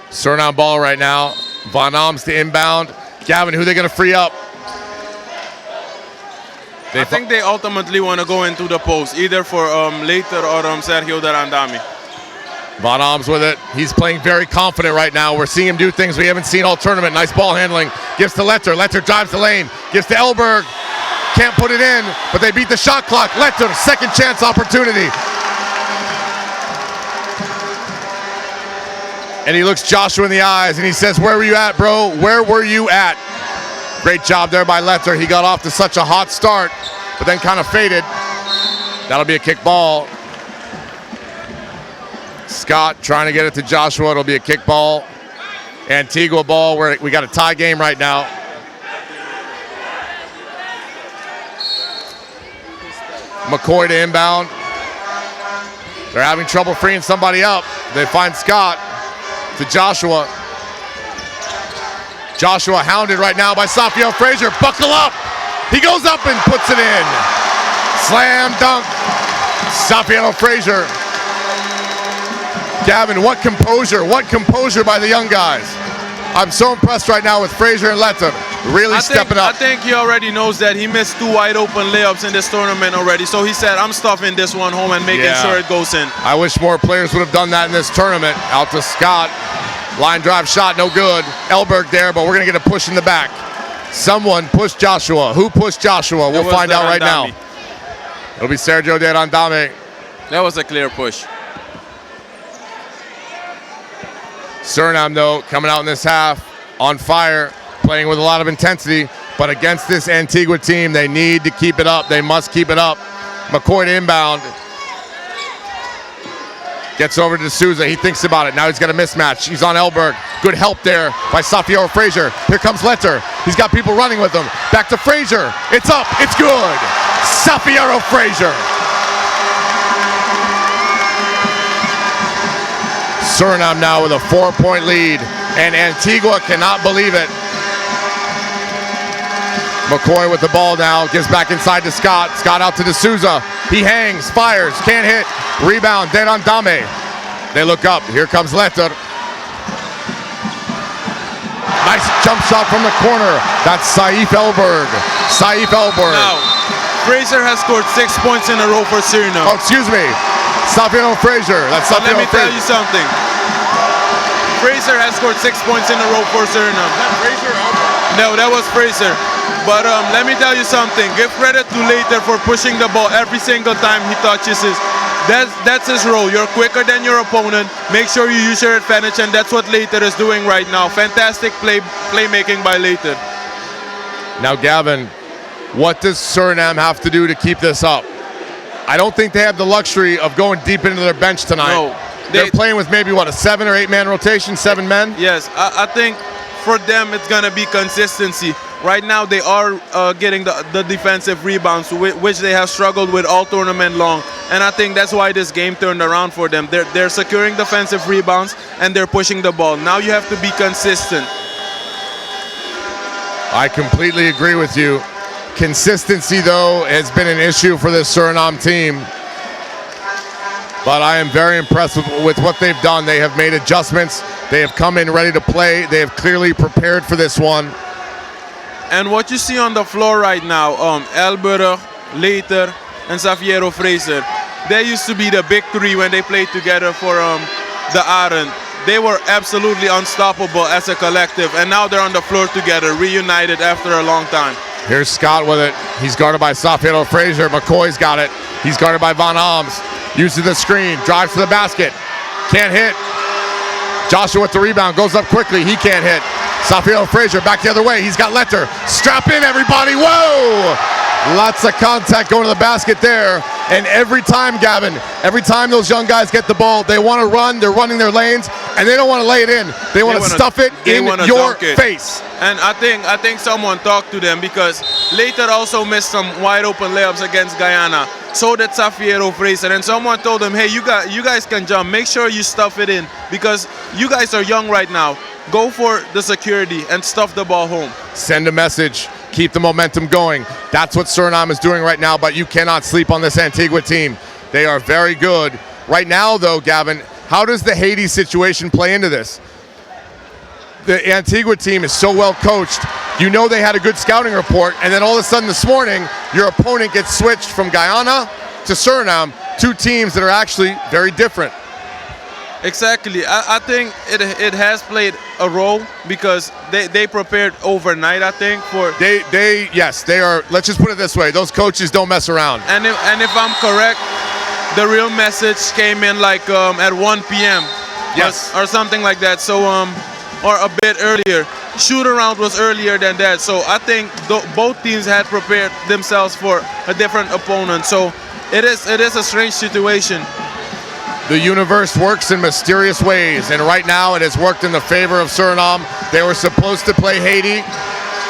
Suriname ball right now. Van Alms to inbound. Gavin, who are they going to free up? I think they ultimately want to go into the post, either for Leiter or Sergio Derandame. Van Alms with it. He's playing very confident right now. We're seeing him do things we haven't seen all tournament. Nice ball handling. Gives to Letter. Letter drives the lane. Gives to Elberg. Can't put it in, but they beat the shot clock. Letter, second chance opportunity. And he looks Joshua in the eyes and he says, "Where were you at, bro? Where were you at?" Great job there by Letter. He got off to such a hot start, but then kind of faded. That'll be a kick ball. Scott trying to get it to Joshua. It'll be a kick ball. Antigua ball. We got a tie game right now. Mccoy to inbound. They're having trouble freeing somebody up. They find Scott to Joshua. Joshua hounded right now by Safiero Frazier. Buckle up. He goes up and puts it in. Slam dunk. Safiero Frazier. Gavin, what composure by the young guys. I'm so impressed right now with Frazier and Letter. Really stepping up. I think he already knows that he missed 2 wide open layups in this tournament already. So he said, I'm stuffing this one home and making sure it goes in. I wish more players would have done that in this tournament. Out to Scott. Line drive shot, no good. Elberg there, but we're going to get a push in the back. Someone pushed Joshua. Who pushed Joshua? We'll find out right now. It'll be Sergio Derandame. That was a clear push. Suriname, though, coming out in this half on fire, playing with a lot of intensity. But against this Antigua team, they need to keep it up. They must keep it up. Mccoy to inbound. Gets over to D'Souza. He thinks about it. Now he's got a mismatch. He's on Elberg. Good help there by Safiero Frazier. Here comes Letter. He's got people running with him. Back to Frazier. It's up. It's good. Safiero Frazier. Suriname now with a 4-point lead, and Antigua cannot believe it. Mccoy with the ball now, gives back inside to Scott. Scott out to D'Souza. He hangs, fires, can't hit. Rebound, Derandame. They look up. Here comes Letter. Nice jump shot from the corner. That's Saif Elberg. Saif Elberg. Now, Fraser has scored 6 points in a row for Suriname. Oh, excuse me. Safiano Fraser. That's But let Safiano me tell Fraser. you something. Fraser has scored 6 points in a row for Suriname. Fraser Elberg. No, that was Fraser. But let me tell you something. Give credit to Later for pushing the ball every single time he touches it. That's his role. You're quicker than your opponent. Make sure you use your advantage, and that's what Later is doing right now. Fantastic playmaking by Later. Now, Gavin, what does Suriname have to do to keep this up? I don't think they have the luxury of going deep into their bench tonight. No. They're playing with maybe, what, a 7 or 8 man rotation, 7 men? Yes, I think for them it's going to be consistency. Right now they are getting the defensive rebounds, which they have struggled with all tournament long. And I think that's why this game turned around for them. They're securing defensive rebounds and they're pushing the ball. Now you have to be consistent. I completely agree with you. Consistency, though, has been an issue for this Suriname team. But I am very impressed with what they've done. They have made adjustments. They have come in ready to play. They have clearly prepared for this one. And what you see on the floor right now, Elberg, Later, and Xaviero Fraser, they used to be the big three when they played together for the Arend. They were absolutely unstoppable as a collective, and now they're on the floor together, reunited after a long time. Here's Scott with it. He's guarded by Xaviero Fraser. Mccoy's got it. He's guarded by Van Alms. Uses the screen, drives to the basket. Can't hit. Joshua with the rebound, goes up quickly. He can't hit. Xaviero Fraser back the other way. He's got Letter. Strap in, everybody. Whoa! Lots of contact going to the basket there. And every time, Gavin, every time those young guys get the ball, they want to run. They're running their lanes, and they don't want to lay it in. They want to stuff it in your face. And I think someone talked to them, because Later also missed some wide open layups against Guyana. So did Xaviero Fraser, and someone told them, hey, you guys can jump. Make sure you stuff it in, because you guys are young right now. Go for the security and stuff the ball home. Send a message. Keep the momentum going. That's what Suriname is doing right now, but you cannot sleep on this Antigua team. They are very good. Right now, though, Gavin, how does the Haiti situation play into this? The Antigua team is so well coached. You know they had a good scouting report, and then all of a sudden this morning, your opponent gets switched from Guyana to Suriname, two teams that are actually very different. Exactly. I think it has played a role, because they prepared overnight, I think, for... Yes, they are. Let's just put it this way. Those coaches don't mess around. And if I'm correct, the real message came in like at 1 p.m. Yes. Or something like that. So, or a bit earlier. Shoot around was earlier than that. So I think both teams had prepared themselves for a different opponent. So it is a strange situation. The universe works in mysterious ways, and right now it has worked in the favor of Suriname. They were supposed to play Haiti.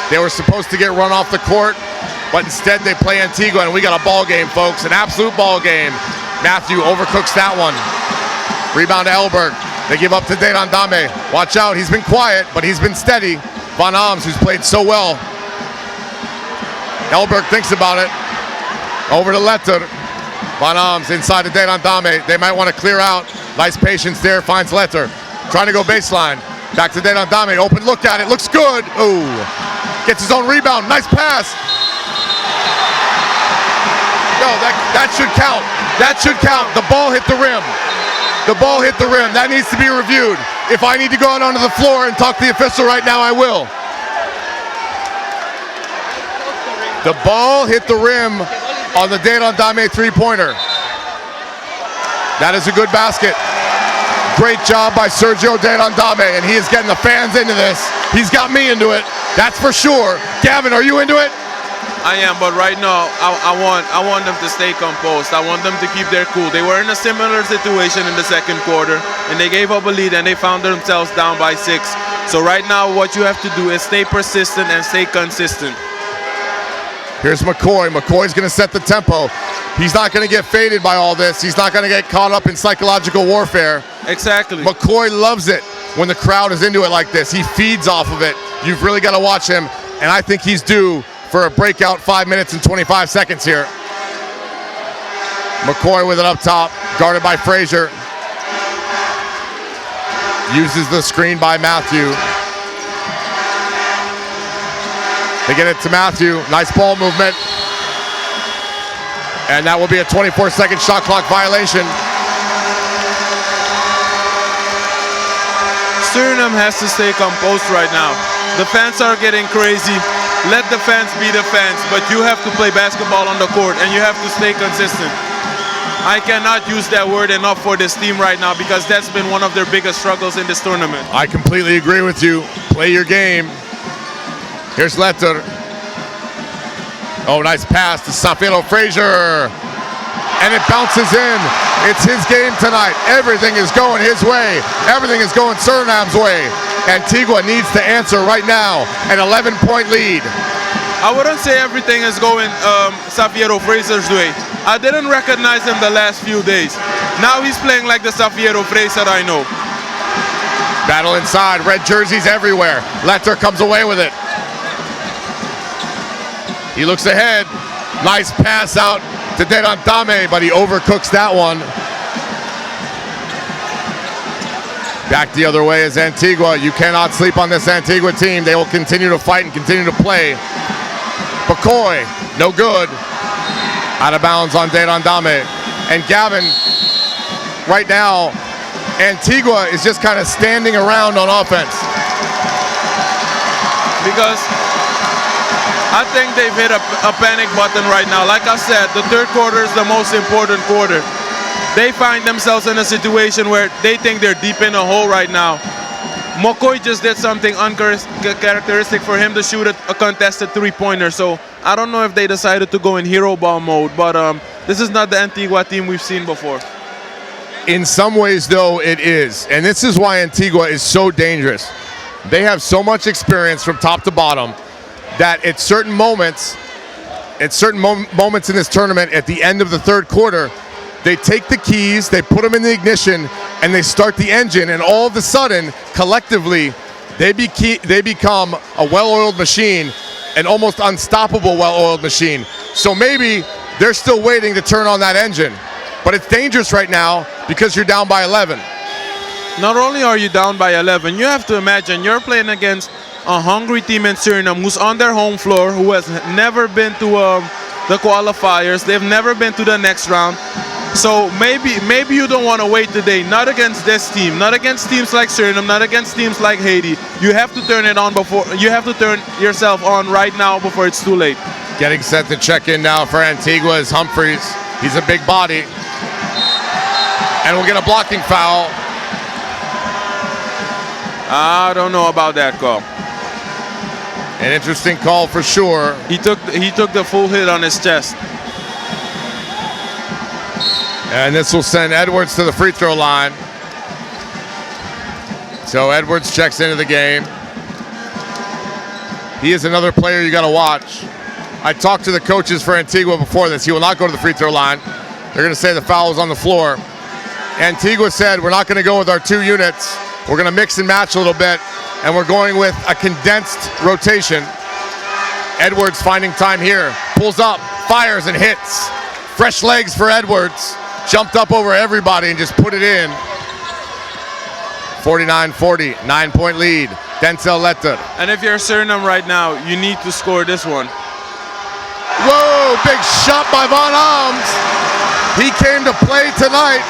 They were supposed to get run off the court, but instead they play Antigua, and we got a ball game, folks, an absolute ball game. Matthew overcooks that one. Rebound to Elberg. They give up to Dedan Dame. Watch out, he's been quiet, but he's been steady. Van Alms, who's played so well. Elberg thinks about it. Over to Letter. Van Alms inside to Dedan Dame. They might want to clear out. Nice patience there, finds Letter. Trying to go baseline. Back to Dedan Dame. Open look at it. Looks good. Ooh. Gets his own rebound. Nice pass. No, that should count. That should count. The ball hit the rim. The ball hit the rim. That needs to be reviewed. If I need to go out onto the floor and talk to the official right now, I will. The ball hit the rim on the Dedan Dame three-pointer. That is a good basket. Great job by Sergio Dedan Dame, and he is getting the fans into this. He's got me into it, that's for sure. Gavin, are you into it? I am, but right now I want them to stay composed. I want them to keep their cool. They were in a similar situation in the second quarter, and they gave up a lead, and they found themselves down by 6. So right now what you have to do is stay persistent and stay consistent. Here's Mccoy. McCoy's going to set the tempo. He's not going to get faded by all this. He's not going to get caught up in psychological warfare. Exactly. McCoy loves it when the crowd is into it like this. He feeds off of it. You've really got to watch him, and I think he's due for a breakout 5 minutes and 25 seconds here. McCoy with it up top, guarded by Fraser. Uses the screen by Matthew. They get it to Matthew. Nice ball movement. And that will be a 24-second shot clock violation. Suriname has to stay composed right now. The fans are getting crazy. Let the fans be the fans, but you have to play basketball on the court and you have to stay consistent. I cannot use that word enough for this team right now because that's been one of their biggest struggles in this tournament. I completely agree with you. Play your game. Here's Letter. Oh, nice pass to Safelo Frazier. And it bounces in. It's his game tonight. Everything is going his way. Everything is going Suriname's way. Antigua needs to answer right now. An 11-point lead. I wouldn't say everything is going Safelo Frazier's way. I didn't recognize him the last few days. Now he's playing like the Safelo Frazier I know. Battle inside. Red jerseys everywhere. Letter comes away with it. He looks ahead. Nice pass out to Derantame, but he overcooks that one. Back the other way is Antigua. You cannot sleep on this Antigua team. They will continue to fight and continue to play. Mccoy, no good. Out of bounds on Derantame. And Gavin, right now, Antigua is just kind of standing around on offense. Because I think they've hit a panic button right now. Like I said, the third quarter is the most important quarter. They find themselves in a situation where they think they're deep in a hole right now. Mccoy just did something uncharacteristic for him to shoot a contested three-pointer. So I don't know if they decided to go in hero ball mode, but this is not the Antigua team we've seen before. In some ways, though, it is. And this is why Antigua is so dangerous. They have so much experience from top to bottom that at certain moments in this tournament, at the end of the third quarter, they take the keys, they put them in the ignition, and they start the engine, and all of a sudden, collectively, they become a well-oiled machine, an almost unstoppable well-oiled machine. So maybe they're still waiting to turn on that engine, but it's dangerous right now because you're down by 11. Not only are you down by 11, you have to imagine you're playing against a hungry team in Suriname who's on their home floor, who has never been to the qualifiers. They've never been to the next round. So maybe you don't want to wait today. Not against this team. Not against teams like Suriname. Not against teams like Haiti. You have to turn it on before. You have to turn yourself on right now before it's too late. Getting set to check in now for Antigua is Humphreys. He's a big body, and we'll get a blocking foul. I don't know about that call. An interesting call for sure. He took the full hit on his chest. And this will send Edwards to the free throw line. So Edwards checks into the game. He is another player you got to watch. I talked to the coaches for Antigua before this. He will not go to the free throw line. They're going to say the foul is on the floor. Antigua said, we're not going to go with our two units. We're going to mix and match a little bit, and we're going with a condensed rotation. Edwards finding time here. Pulls up, fires, and hits. Fresh legs for Edwards. Jumped up over everybody and just put it in. 49-40, 9-point lead. Denzel Letter. And if you're Suriname right now, you need to score this one. Whoa, big shot by Van Alms. He came to play tonight.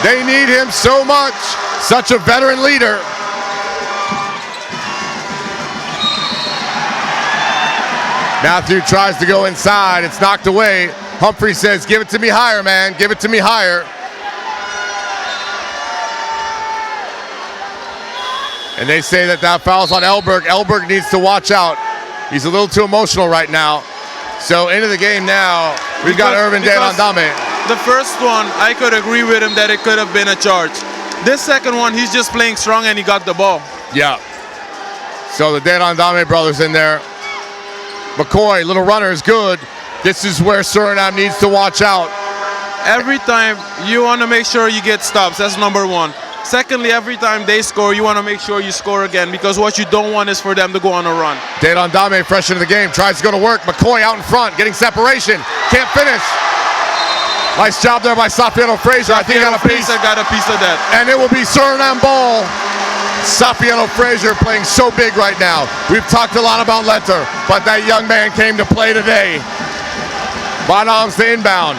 They need him so much. Such a veteran leader. Matthew tries to go inside. It's knocked away. Humphrey says, give it to me higher, man. Give it to me higher. And they say that foul's on Elberg. Elberg needs to watch out. He's a little too emotional right now. So into the game now, we've got Irvin Derantame. The first one, I could agree with him that it could have been a charge. This second one, he's just playing strong and he got the ball. Yeah. So the Derantame brothers in there. Mccoy, little runner is good. This is where Suriname needs to watch out. Every time you want to make sure you get stops. That's number one. Secondly, every time they score, you want to make sure you score again, because what you don't want is for them to go on a run. Derantame fresh into the game, tries to go to work. Mccoy out in front, getting separation. Can't finish. Nice job there by Safelo Frazier. I think he got a piece. Got a piece of that. And it will be Suriname ball. Safiello Frazier playing so big right now. We've talked a lot about Letter, but that young man came to play today. Van Alms to inbound.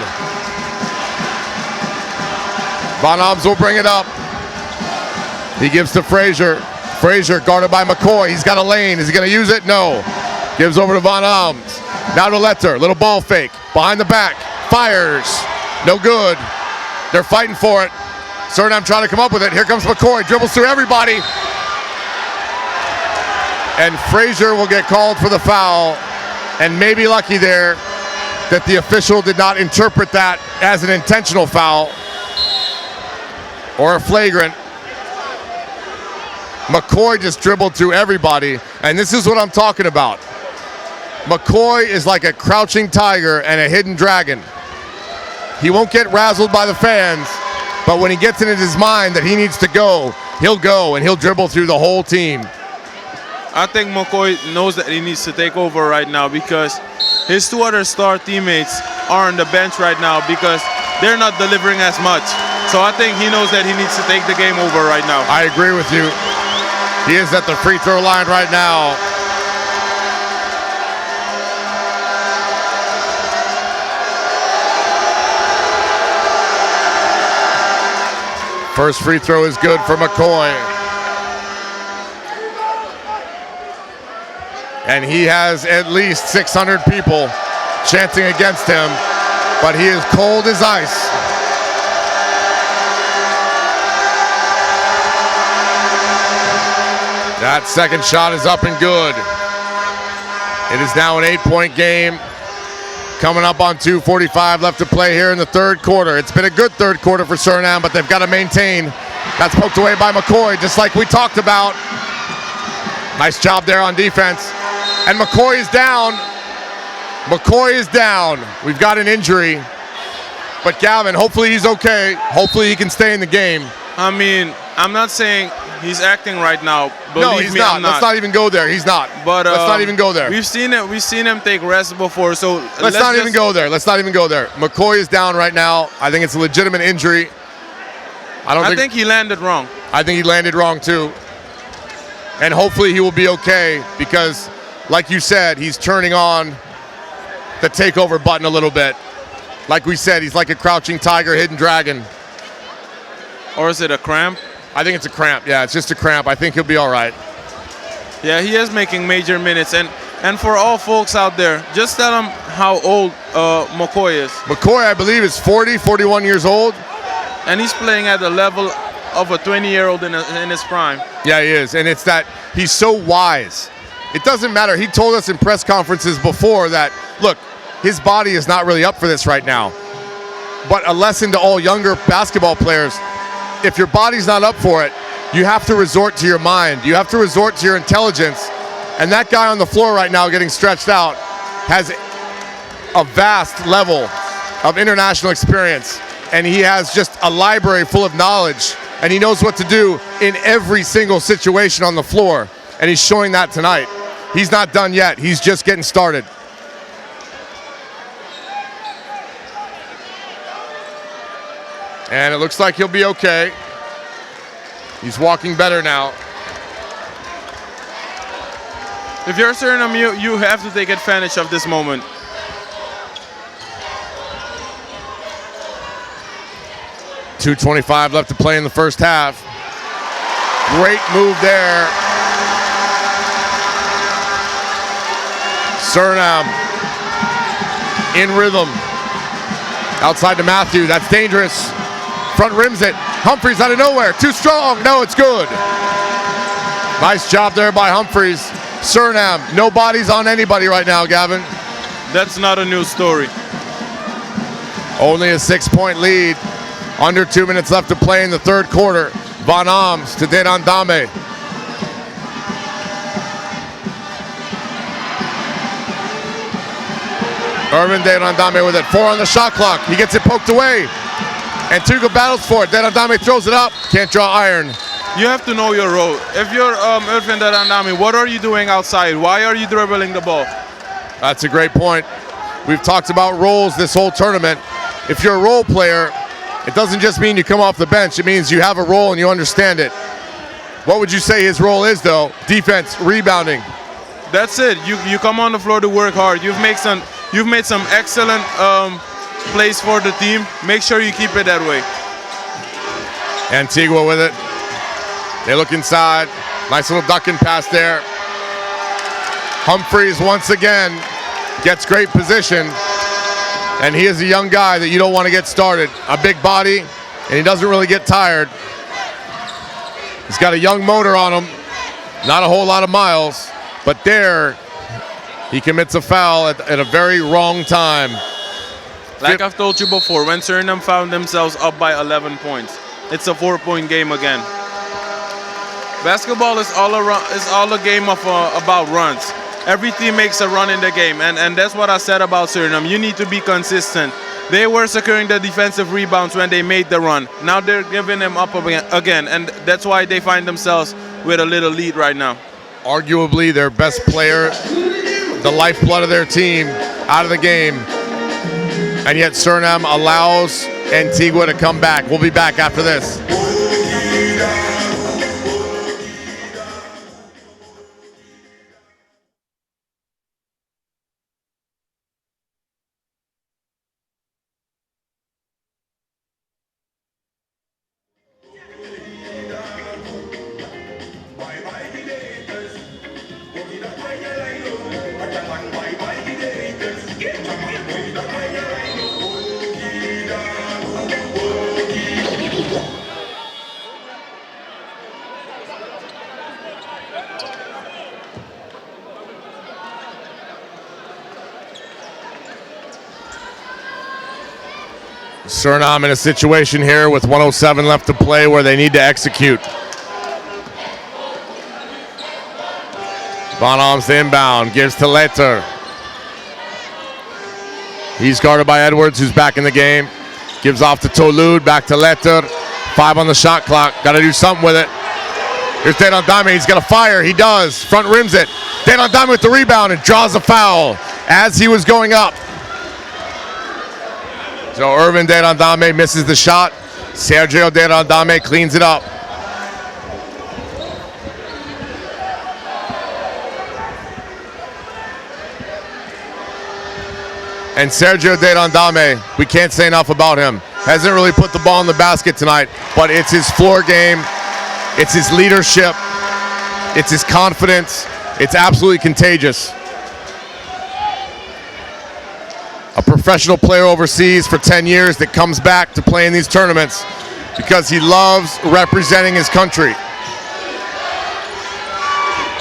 Van Alms will bring it up. He gives to Frazier. Frazier guarded by Mccoy. He's got a lane. Is he going to use it? No. Gives over to Van Alms. Now to Letter. Little ball fake. Behind the back. Fires. No good. They're fighting for it. Suriname trying to come up with it. Here comes Mccoy. Dribbles through everybody. And Frazier will get called for the foul. And maybe lucky there that the official did not interpret that as an intentional foul or a flagrant. Mccoy just dribbled through everybody, and this is what I'm talking about. Mccoy is like a crouching tiger and a hidden dragon. He won't get razzled by the fans, but when he gets it in his mind that he needs to go, he'll go and he'll dribble through the whole team. I think McCoy knows that he needs to take over right now because his two other star teammates are on the bench right now because they're not delivering as much. So I think he knows that he needs to take the game over right now. I agree with you. He is at the free throw line right now. First free throw is good for McCoy. And he has at least 600 people chanting against him, but he is cold as ice. That second shot is up and good. It is now an 8-point game. Coming up on 2:45 left to play here in the third quarter. It's been a good third quarter for Suriname, but they've got to maintain. That's poked away by McCoy, just like we talked about. Nice job there on defense. And McCoy is down. McCoy is down. We've got an injury. But Gavin, hopefully he's okay. Hopefully he can stay in the game. I mean, I'm not saying he's acting right now. No, he's not. Let's not even go there. He's not. But let's not even go there. We've seen him take rest before, so let's not even go there. Let's not even go there. McCoy is down right now. I think it's a legitimate injury. I think he landed wrong. I think he landed wrong too. And hopefully he will be okay because, like you said, he's turning on the takeover button a little bit. Like we said, he's like a crouching tiger, hidden dragon. Or is it a cramp? I think it's a cramp. Yeah, it's just a cramp. I think he'll be all right. Yeah, he is making major minutes. And for all folks out there, just tell them how old McCoy is. McCoy, I believe, is 41 years old. And he's playing at the level of a 20-year-old in his prime. Yeah, he is. And it's that he's so wise. It doesn't matter. He told us in press conferences before that, look, his body is not really up for this right now. But a lesson to all younger basketball players, if your body's not up for it, you have to resort to your mind. You have to resort to your intelligence. And that guy on the floor right now getting stretched out has a vast level of international experience. And he has just a library full of knowledge. And he knows what to do in every single situation on the floor. And he's showing that tonight. He's not done yet. He's just getting started. And it looks like he'll be okay. He's walking better now. If you're Suriname, you have to take advantage of this moment. .225 left to play in the first half. Great move there. Suriname in rhythm. Outside to Matthew, that's dangerous. Front rims it. Humphries out of nowhere. Too strong. No, it's good. Nice job there by Humphries. Suriname, no bodies on anybody right now, Gavin. That's not a new story. Only a 6-point lead. Under 2 minutes left to play in the third quarter. Van Alms to Derandame. Irvin Derandame with it. 4 on the shot clock. He gets it poked away. Antigua battles for it. Derandame throws it up. Can't draw iron. You have to know your role. If you're Irvin Derandame, what are you doing outside? Why are you dribbling the ball? That's a great point. We've talked about roles this whole tournament. If you're a role player, it doesn't just mean you come off the bench. It means you have a role and you understand it. What would you say his role is, though? Defense, rebounding. That's it. You come on the floor to work hard. You've made some excellent plays for the team. Make sure you keep it that way. Antigua with it. They look inside. Nice little ducking pass there. Humphreys once again gets great position. And he is a young guy that you don't want to get started. A big body, and he doesn't really get tired. He's got a young motor on him. Not a whole lot of miles. But there, he commits a foul at a very wrong time. Like I've told you before, when Suriname found themselves up by 11 points, it's a 4-point game again. Basketball is all a game of about runs. Every team makes a run in the game, and that's what I said about Suriname. You need to be consistent. They were securing the defensive rebounds when they made the run. Now they're giving them up again, and that's why they find themselves with a little lead right now. Arguably their best player, the lifeblood of their team, out of the game. And yet Suriname allows Antigua to come back. We'll be back after this. Suriname in a situation here with 107 left to play where they need to execute. Van Alms inbound, gives to Letter. He's guarded by Edwards, who's back in the game. Gives off to Tolud, back to Letter. 5 on the shot clock, got to do something with it. Here's Dedan Dame, he's got to fire, he does. Front rims it. Dedan Dame with the rebound and draws a foul as he was going up. So Irvin Dedan Dame misses the shot. Sergio Dedan Dame cleans it up. And Sergio Dedan Dame, we can't say enough about him. Hasn't really put the ball in the basket tonight, but it's his floor game. It's his leadership. It's his confidence. It's absolutely contagious. A professional player overseas for 10 years that comes back to play in these tournaments because he loves representing his country.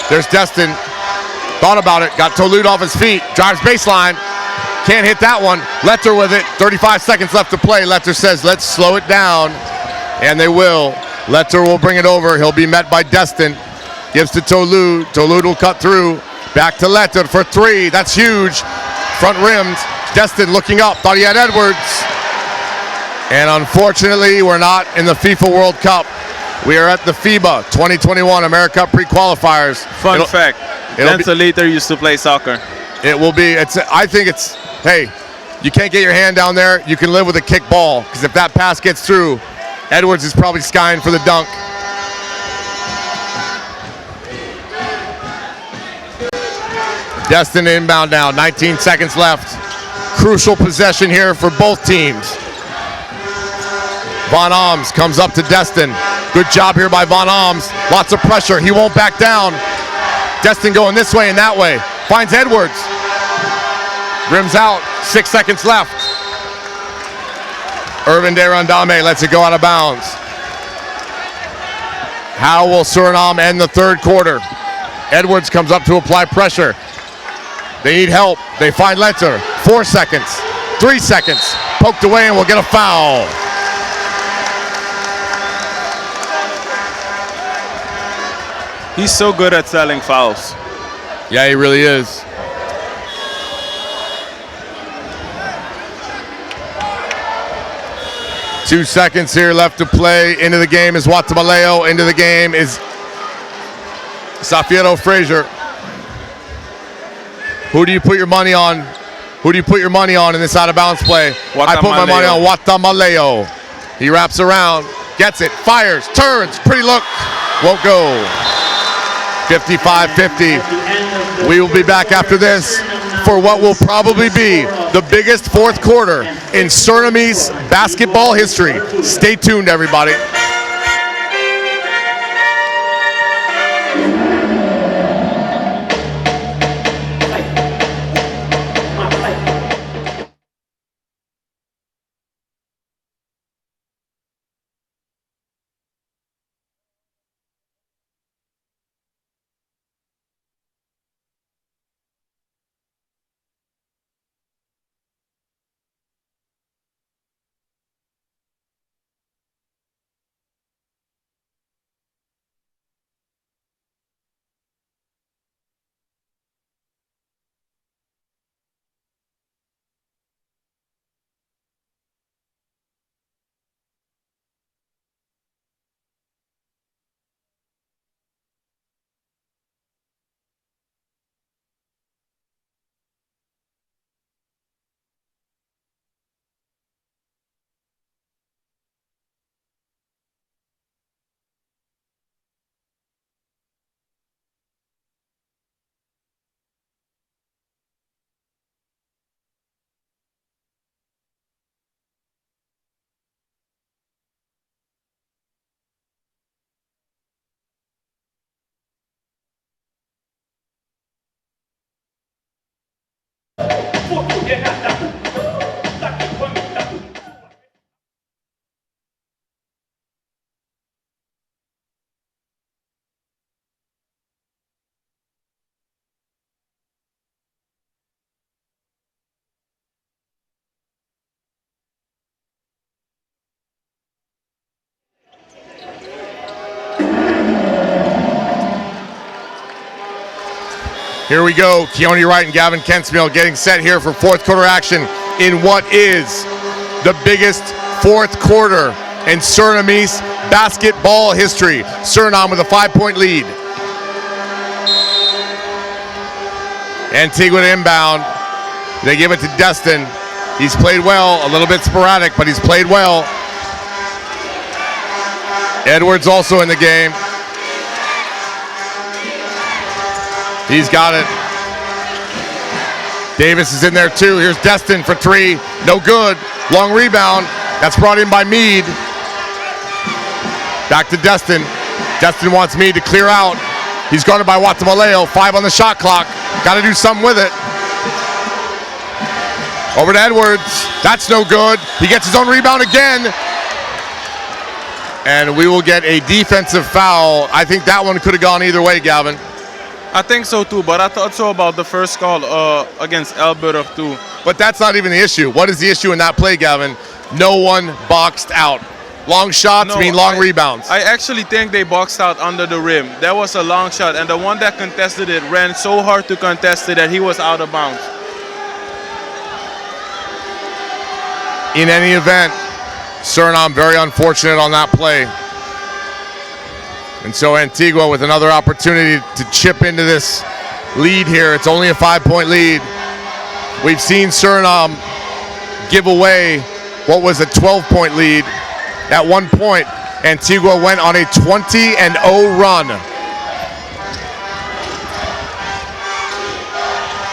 There's Destin. Thought about it. Got Tolud off his feet. Drives baseline. Can't hit that one. Letter with it. 35 seconds left to play. Letter says, let's slow it down. And they will. Letter will bring it over. He'll be met by Destin. Gives to Tolud. Tolud will cut through. Back to Letter for 3. That's huge. Front rimmed. Destin looking up, thought he had Edwards. And unfortunately, we're not in the FIFA World Cup. We are at the FIBA 2021 AmeriCup Pre-Qualifiers. Fun fact, Denzel Leiter used to play soccer. It will be, I think it's, hey, you can't get your hand down there, you can live with a kick ball, because if that pass gets through, Edwards is probably skying for the dunk. Destin inbound now, 19 seconds left. Crucial possession here for both teams. Van Alms comes up to Destin. Good job here by Van Alms. Lots of pressure. He won't back down. Destin going this way and that way. Finds Edwards. Rims out. 6 seconds left. Irvin Dedan Dame lets it go out of bounds. How will Suriname end the third quarter? Edwards comes up to apply pressure. They need help. They find Letter. 4 seconds. 3 seconds. Poked away and we'll get a foul. He's so good at selling fouls. Yeah, he really is. Two seconds here left to play. Into the game is Watamaleo. Into the game is Safiero Frazier. Who do you put your money on? Who do you put your money on in this out-of-bounds play? I put my money on Watamaleo. He wraps around, gets it, fires, turns, pretty look. won't go. 55-50. We will be back after this for what will probably be the biggest fourth quarter in Surinamese basketball history. Stay tuned, everybody. Here we go, Keone Wright and Gavin Kensmill getting set here for fourth quarter action in what is the biggest fourth quarter in Surinamese basketball history. Suriname with a 5-point lead. Antigua to inbound. They give it to Destin. He's played well, a little bit sporadic, but he's played well. Edwards also in the game. He's got it. Davis is in there too. Here's Destin for three. No good. Long rebound. That's brought in by Meade. Back to Destin. Destin wants Meade to clear out. He's guarded by Watamaleo. 5 on the shot clock. Got to do something with it. Over to Edwards. That's no good. He gets his own rebound again. And we will get a defensive foul. I think that one could have gone either way, Gavin. I think so too, but I thought so about the first call against Alberta too. But that's not even the issue. What is the issue in that play, Gavin? No one boxed out. Long shots mean long rebounds. I actually think they boxed out under the rim. That was a long shot, and the one that contested it ran so hard to contest it that he was out of bounds. In any event, Suriname very unfortunate on that play. And so Antigua with another opportunity to chip into this lead here. It's only a 5-point lead. We've seen Suriname give away what was a 12-point lead. At one point, Antigua went on a 20-0 run.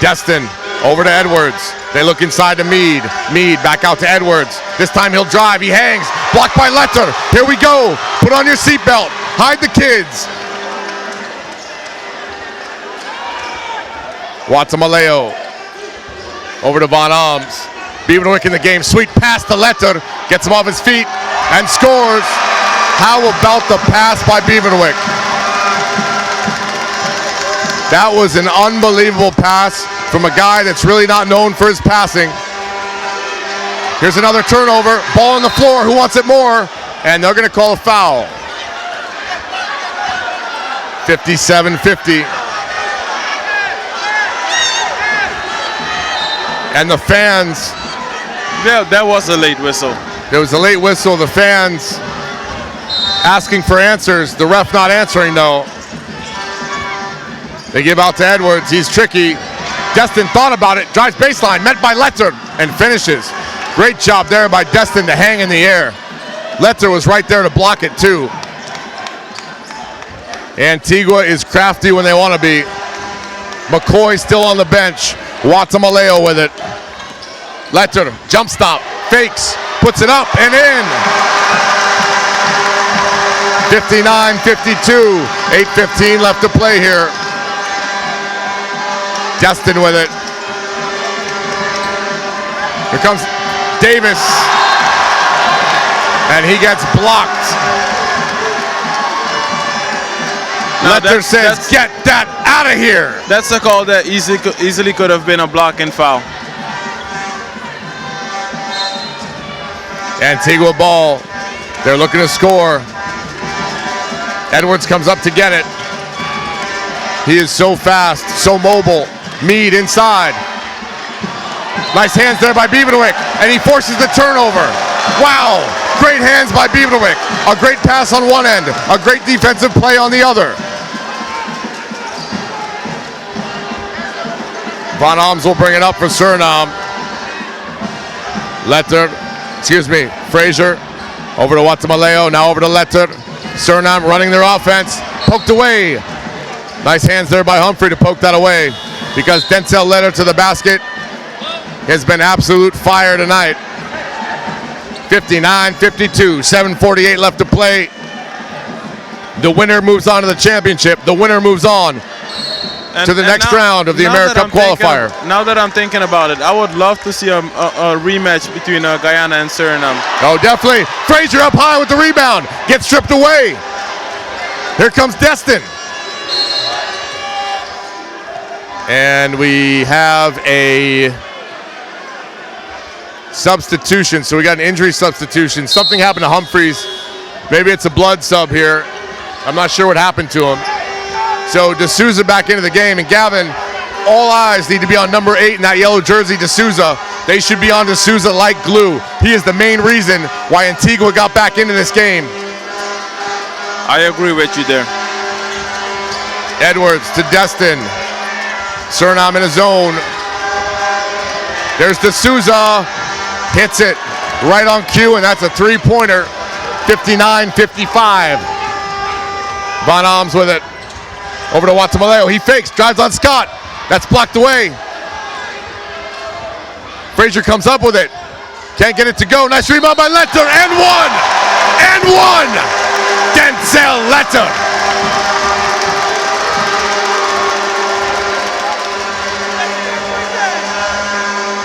Destin over to Edwards. They look inside to Meade. Meade back out to Edwards. This time he'll drive. He hangs. Blocked by Letter. Here we go. Put on your seatbelt. Hide the kids. Watamaleo over to Von Alms. Beaverwick in the game. Sweet pass to Letter. Gets him off his feet and scores. How about the pass by Beaverwick? That was an unbelievable pass from a guy that's really not known for his passing. Here's another turnover. Ball on the floor. Who wants it more? And they're going to call a foul. 57-50. And the fans. Yeah, that was a late whistle. There was a late whistle. The fans asking for answers. The ref not answering, though. They give out to Edwards. He's tricky. Destin thought about it. Drives baseline. Met by Letter and finishes. Great job there by Destin to hang in the air. Letter was right there to block it, too. Antigua is crafty when they want to be. Mccoy still on the bench. Guatemala with it. Letter, jump stop, fakes, puts it up and in. 59-52, 8:15 left to play here. Destin with it. Here comes Davis. And he gets blocked. Letter says, get that out of here. That's a call that easily could have been a block and foul. Antigua ball. They're looking to score. Edwards comes up to get it. He is so fast, so mobile. Mead inside. Nice hands there by Biebenwick, and he forces the turnover. Wow, great hands by Biebenwick. A great pass on one end, a great defensive play on the other. Van Alms will bring it up for Suriname. Frazier over to Guatemala, now over to Letter. Suriname running their offense, poked away. Nice hands there by Humphrey to poke that away, because Denzel Letter to the basket has been absolute fire tonight. 59-52, 7:48 left to play. The winner moves on to the championship. The winner moves on to the next round of the AmeriCup qualifier. Now that I'm thinking about it, I would love to see a rematch between Guyana and Suriname. Oh, definitely. Frazier up high with the rebound. Gets stripped away. Here comes Destin. And we have a substitution. So we got an injury substitution. Something happened to Humphreys. Maybe it's a blood sub here. I'm not sure what happened to him. So D'Souza back into the game. And Gavin, all eyes need to be on number 8 in that yellow jersey, D'Souza. They should be on D'Souza like glue. He is the main reason why Antigua got back into this game. I agree with you there. Edwards to Destin. Suriname in a zone. There's D'Souza. Hits it right on cue, and that's a three-pointer. 59-55. Van Alms with it. Over to Guatemala. He fakes, drives on Scott. That's blocked away. Frazier comes up with it. Can't get it to go. Nice rebound by Letter. And one! And one! Denzel Letter.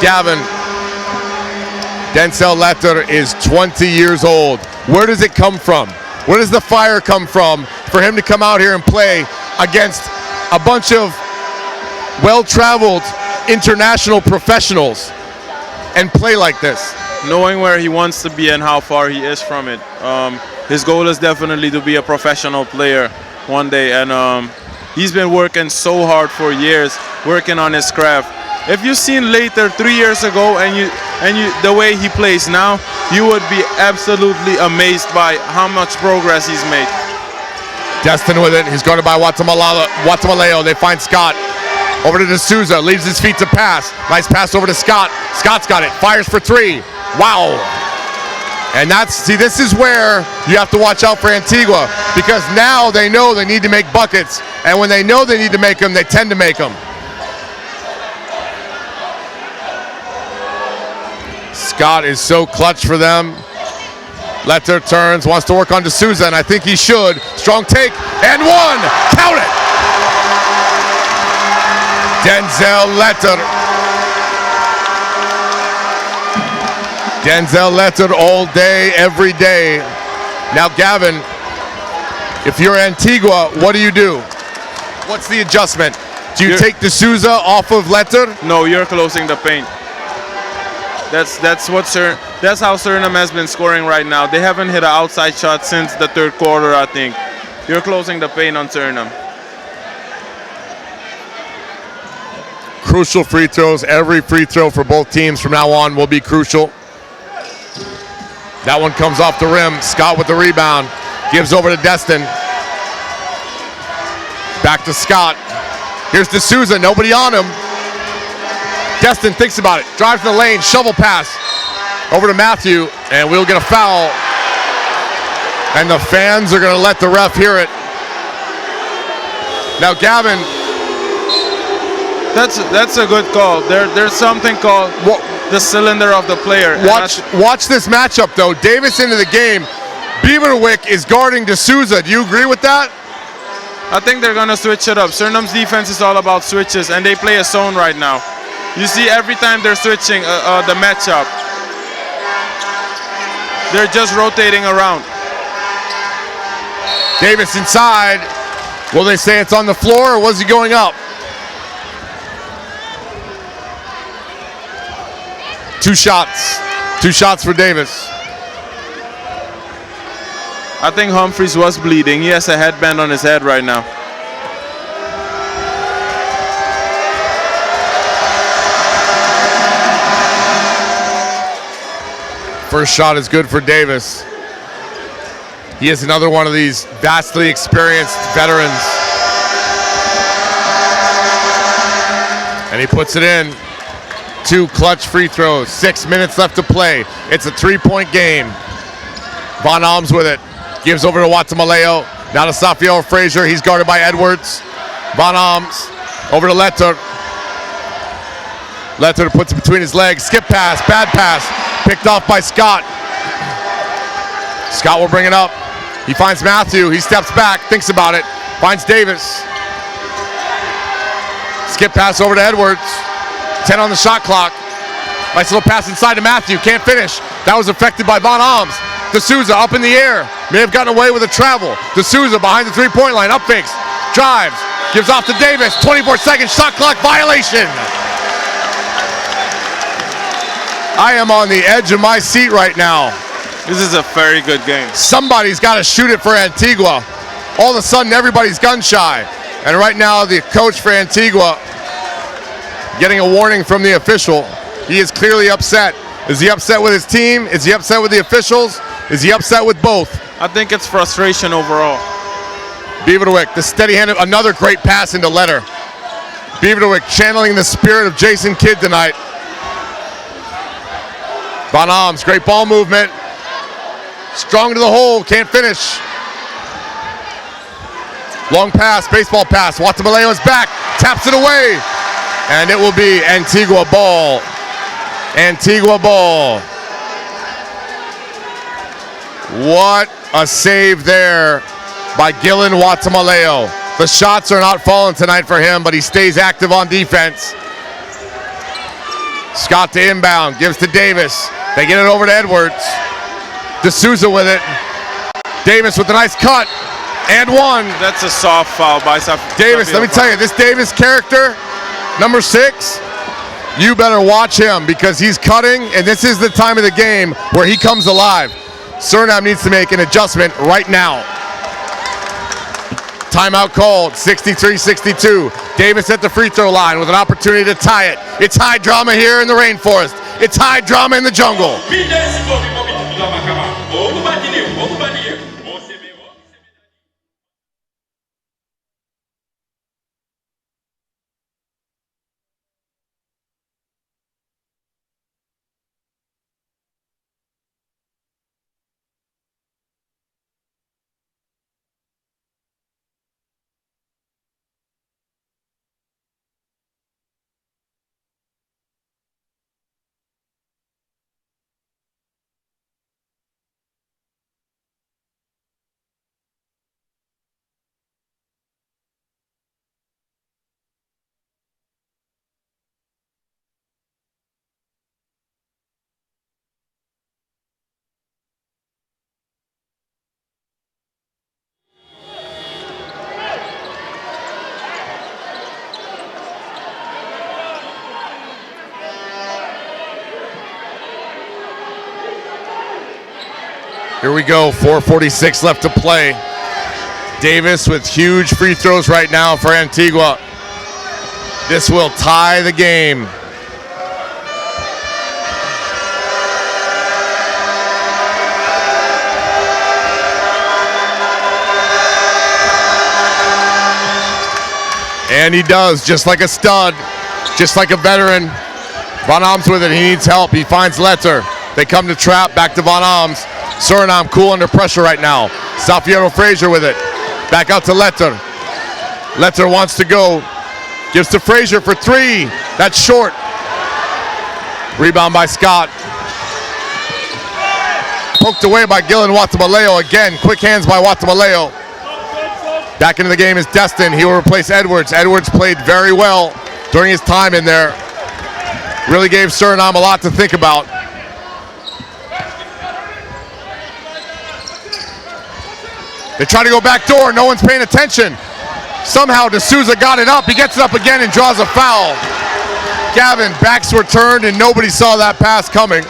Gavin. Denzel Letter is 20 years old. Where does it come from? Where does the fire come from for him to come out here and play against a bunch of well-traveled international professionals and play like this? Knowing where he wants to be and how far he is from it. His goal is definitely to be a professional player one day, and he's been working so hard for years, working on his craft. If you've seen Later 3 years ago and the way he plays now, you would be absolutely amazed by how much progress he's made. Destin with it. He's guarded by Guatemala. They find Scott. Over to D'Souza. Leaves his feet to pass. Nice pass over to Scott. Scott's got it. Fires for three. Wow. And this is where you have to watch out for Antigua, because now they know they need to make buckets. And when they know they need to make them, they tend to make them. Scott is so clutch for them. Letter turns, wants to work on D'Souza, and I think he should. Strong take, and one! Count it! Denzel Letter. Denzel Letter all day, every day. Now, Gavin, if you're Antigua, what do? What's the adjustment? Do you take D'Souza off of Letter? No, you're closing the paint. That's how Suriname has been scoring right now. They haven't hit an outside shot since the third quarter, I think. You're closing the paint on Suriname. Crucial free throws. Every free throw for both teams from now on will be crucial. That one comes off the rim. Scott with the rebound. Gives over to Destin. Back to Scott. Here's D'Souza. Nobody on him. Destin thinks about it. Drives to the lane. Shovel pass. Over to Matthew. And we'll get a foul. And the fans are going to let the ref hear it. Now, Gavin. That's a good call. There's something called the cylinder of the player. Watch this matchup, though. Davis into the game. Beaverwick is guarding D'Souza. Do you agree with that? I think they're going to switch it up. Suriname's defense is all about switches, and they play a zone right now. You see every time they're switching the matchup, they're just rotating around. Davis inside. Will they say it's on the floor, or was he going up? Two shots for Davis. I think Humphries was bleeding. He has a headband on his head right now. First shot is good for Davis. He is another one of these vastly experienced veterans. And he puts it in. 2 clutch free throws, 6 minutes left to play. It's a 3-point game. Von Alms with it. Gives over to Watamaleo. Now to Safiel Frazier. He's guarded by Edwards. Von Alms over to Letter. Letter puts it between his legs. Skip pass, bad pass. Picked off by Scott. Scott will bring it up. He finds Matthew. He steps back, thinks about it. Finds Davis. Skip pass over to Edwards. 10 on the shot clock. Nice little pass inside to Matthew. Can't finish. That was affected by Von Alms. D'Souza up in the air. May have gotten away with a travel. D'Souza behind the three-point line. Up fakes. Drives. Gives off to Davis. 24-second shot clock violation. I am on the edge of my seat right now. This is a very good game. Somebody's got to shoot it for Antigua. All of a sudden, everybody's gun shy. And right now, the coach for Antigua getting a warning from the official. He is clearly upset. Is he upset with his team? Is he upset with the officials? Is he upset with both? I think it's frustration overall. Beaverwick, the steady hand, another great pass into Letter. Beaverwick channeling the spirit of Jason Kidd tonight. Von Alms, great ball movement. Strong to the hole, can't finish. Long pass, baseball pass. Watamaleo is back, taps it away. And it will be Antigua ball. Antigua ball. What a save there by Gillen Watamaleo. The shots are not falling tonight for him, but he stays active on defense. Scott to inbound, gives to Davis. They get it over to Edwards. D'Souza with it. Davis with a nice cut. And one. That's a soft foul by Davis, let me tell you, this Davis character, number 6, you better watch him because he's cutting, and this is the time of the game where he comes alive. Suriname needs to make an adjustment right now. Timeout called, 63-62. Davis at the free throw line with an opportunity to tie it. It's high drama here in the rainforest. It's high drama in the jungle. Here we go, 4:46 left to play. Davis with huge free throws right now for Antigua. This will tie the game. And he does, just like a stud, just like a veteran. Von Alms with it, he needs help. He finds Letter. They come to trap, back to Von Alms. Suriname cool under pressure right now. Safiero Frazier with it. Back out to Letter. Letter wants to go. Gives to Frazier for three. That's short. Rebound by Scott. Poked away by Gillen Watamaleo again. Quick hands by Watamaleo. Back into the game is Destin. He will replace Edwards. Edwards played very well during his time in there. Really gave Suriname a lot to think about. They try to go back door. No one's paying attention. Somehow D'Souza got it up. He gets it up again and draws a foul. Gavin, backs were turned and nobody saw that pass coming.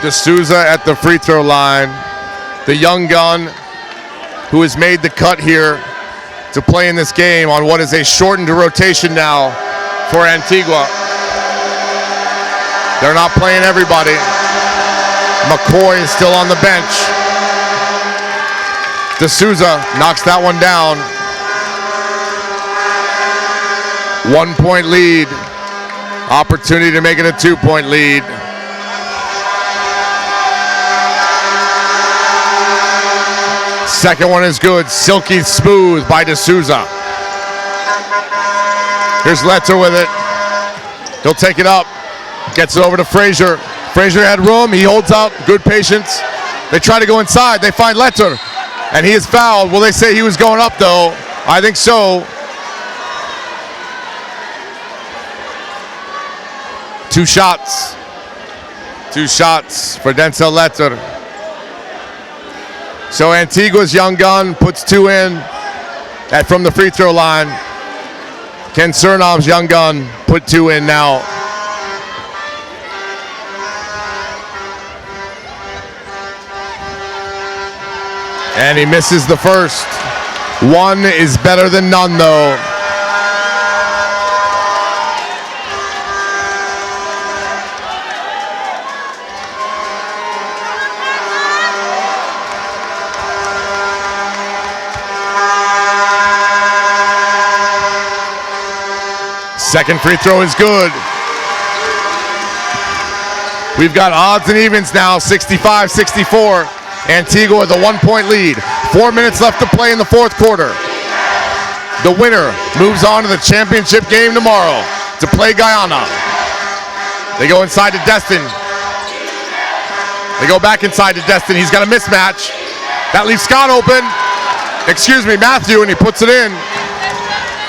D'Souza at the free throw line. The young gun who has made the cut here to play in this game on what is a shortened rotation now for Antigua. They're not playing everybody. Mccoy is still on the bench. D'Souza knocks that one down. 1 point lead. Opportunity to make it a 2 point lead. Second one is good. Silky smooth by D'Souza. Here's Letter with it. He'll take it up. Gets it over to Frazier. Frazier had room. He holds up. Good patience. They try to go inside. They find Letter. And he is fouled. Will they say he was going up, though? I think so. Two shots. Two shots for Denzel Letter. So Antigua's young gun puts two in from the free throw line. Can Suriname's young gun put two in now? And he misses the first. One is better than none, though. Second free throw is good. We've got odds and evens now, 65-64. Antigua with a 1 point lead. 4 minutes left to play in the fourth quarter. The winner moves on to the championship game tomorrow to play Guyana. They go inside to Destin. They go back inside to Destin. He's got a mismatch. That leaves Scott open. Excuse me, Matthew, and he puts it in.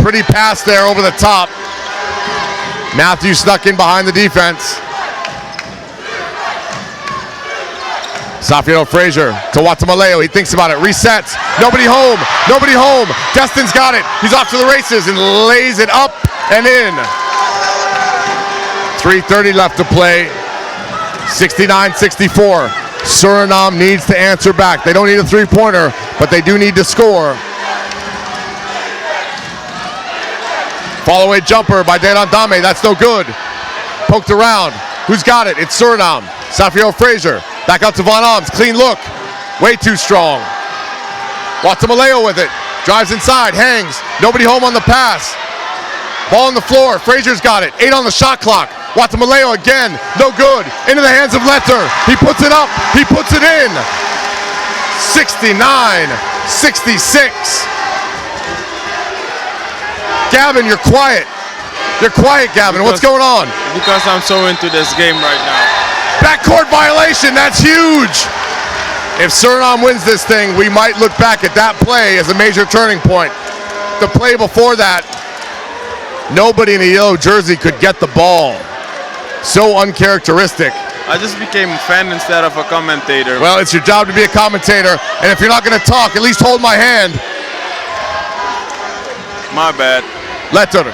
Pretty pass there over the top. Matthew snuck in behind the defense. Safiro Frazier to Watamaleo. He thinks about it. Resets. Nobody home. Nobody home. Destin's got it. He's off to the races and lays it up and in. 3:30 left to play. 69-64. Suriname needs to answer back. They don't need a three-pointer, but they do need to score. Follow-away jumper by Derandame. That's no good. Poked around. Who's got it? It's Suriname. Safiro Frazier. Back out to Von Alms. Clean look. Way too strong. Watamaleo with it. Drives inside. Hangs. Nobody home on the pass. Ball on the floor. Frazier's got it. 8 on the shot clock. Watamaleo again. No good. Into the hands of Letter. He puts it up. He puts it in. 69-66. Gavin, you're quiet. You're quiet, Gavin. What's going on? Because I'm so into this game right now. Backcourt violation. That's huge. If Suriname wins this thing, we might look back at that play as a major turning point. The play before that, nobody in a yellow jersey could get the ball. So uncharacteristic. I just became a fan instead of a commentator. Well, it's your job to be a commentator, and if you're not going to talk, at least hold my hand. My bad. Letter.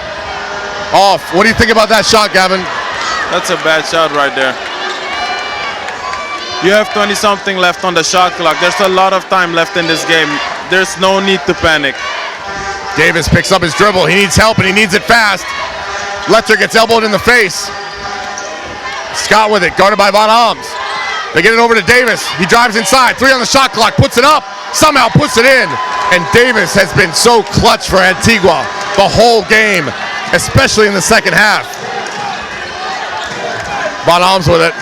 Off. What do you think about that shot, Gavin? That's a bad shot right there. You have 20-something left on the shot clock. There's a lot of time left in this game. There's no need to panic. Davis picks up his dribble. He needs help, and he needs it fast. Letter gets elbowed in the face. Scott with it, guarded by Von Alms. They get it over to Davis. He drives inside. 3 on the shot clock. Puts it up. Somehow puts it in. And Davis has been so clutch for Antigua the whole game, especially in the second half. Von Alms with it.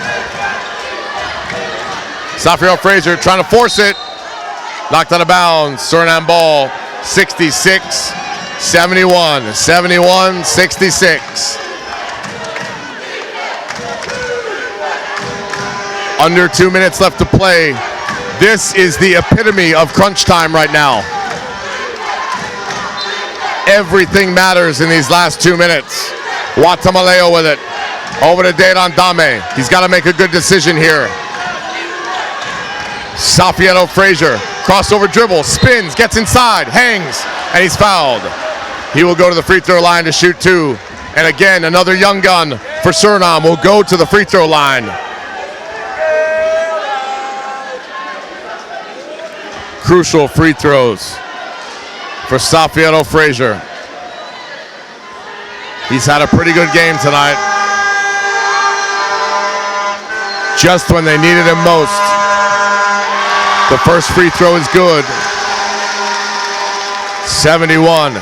Safiero Fraser trying to force it. Knocked out of bounds. Suriname ball. 66, 71, 71, 66. Under 2 minutes left to play. This is the epitome of crunch time right now. Everything matters in these last 2 minutes. Watamaleo with it. Over to Dedan Dame. He's got to make a good decision here. Safiero Fraser. Crossover dribble. Spins. Gets inside. Hangs. And he's fouled. He will go to the free throw line to shoot 2. And again, another young gun for Suriname will go to the free throw line. Crucial free throws for Safiero Fraser. He's had a pretty good game tonight. Just when they needed him most. The first free throw is good. 71,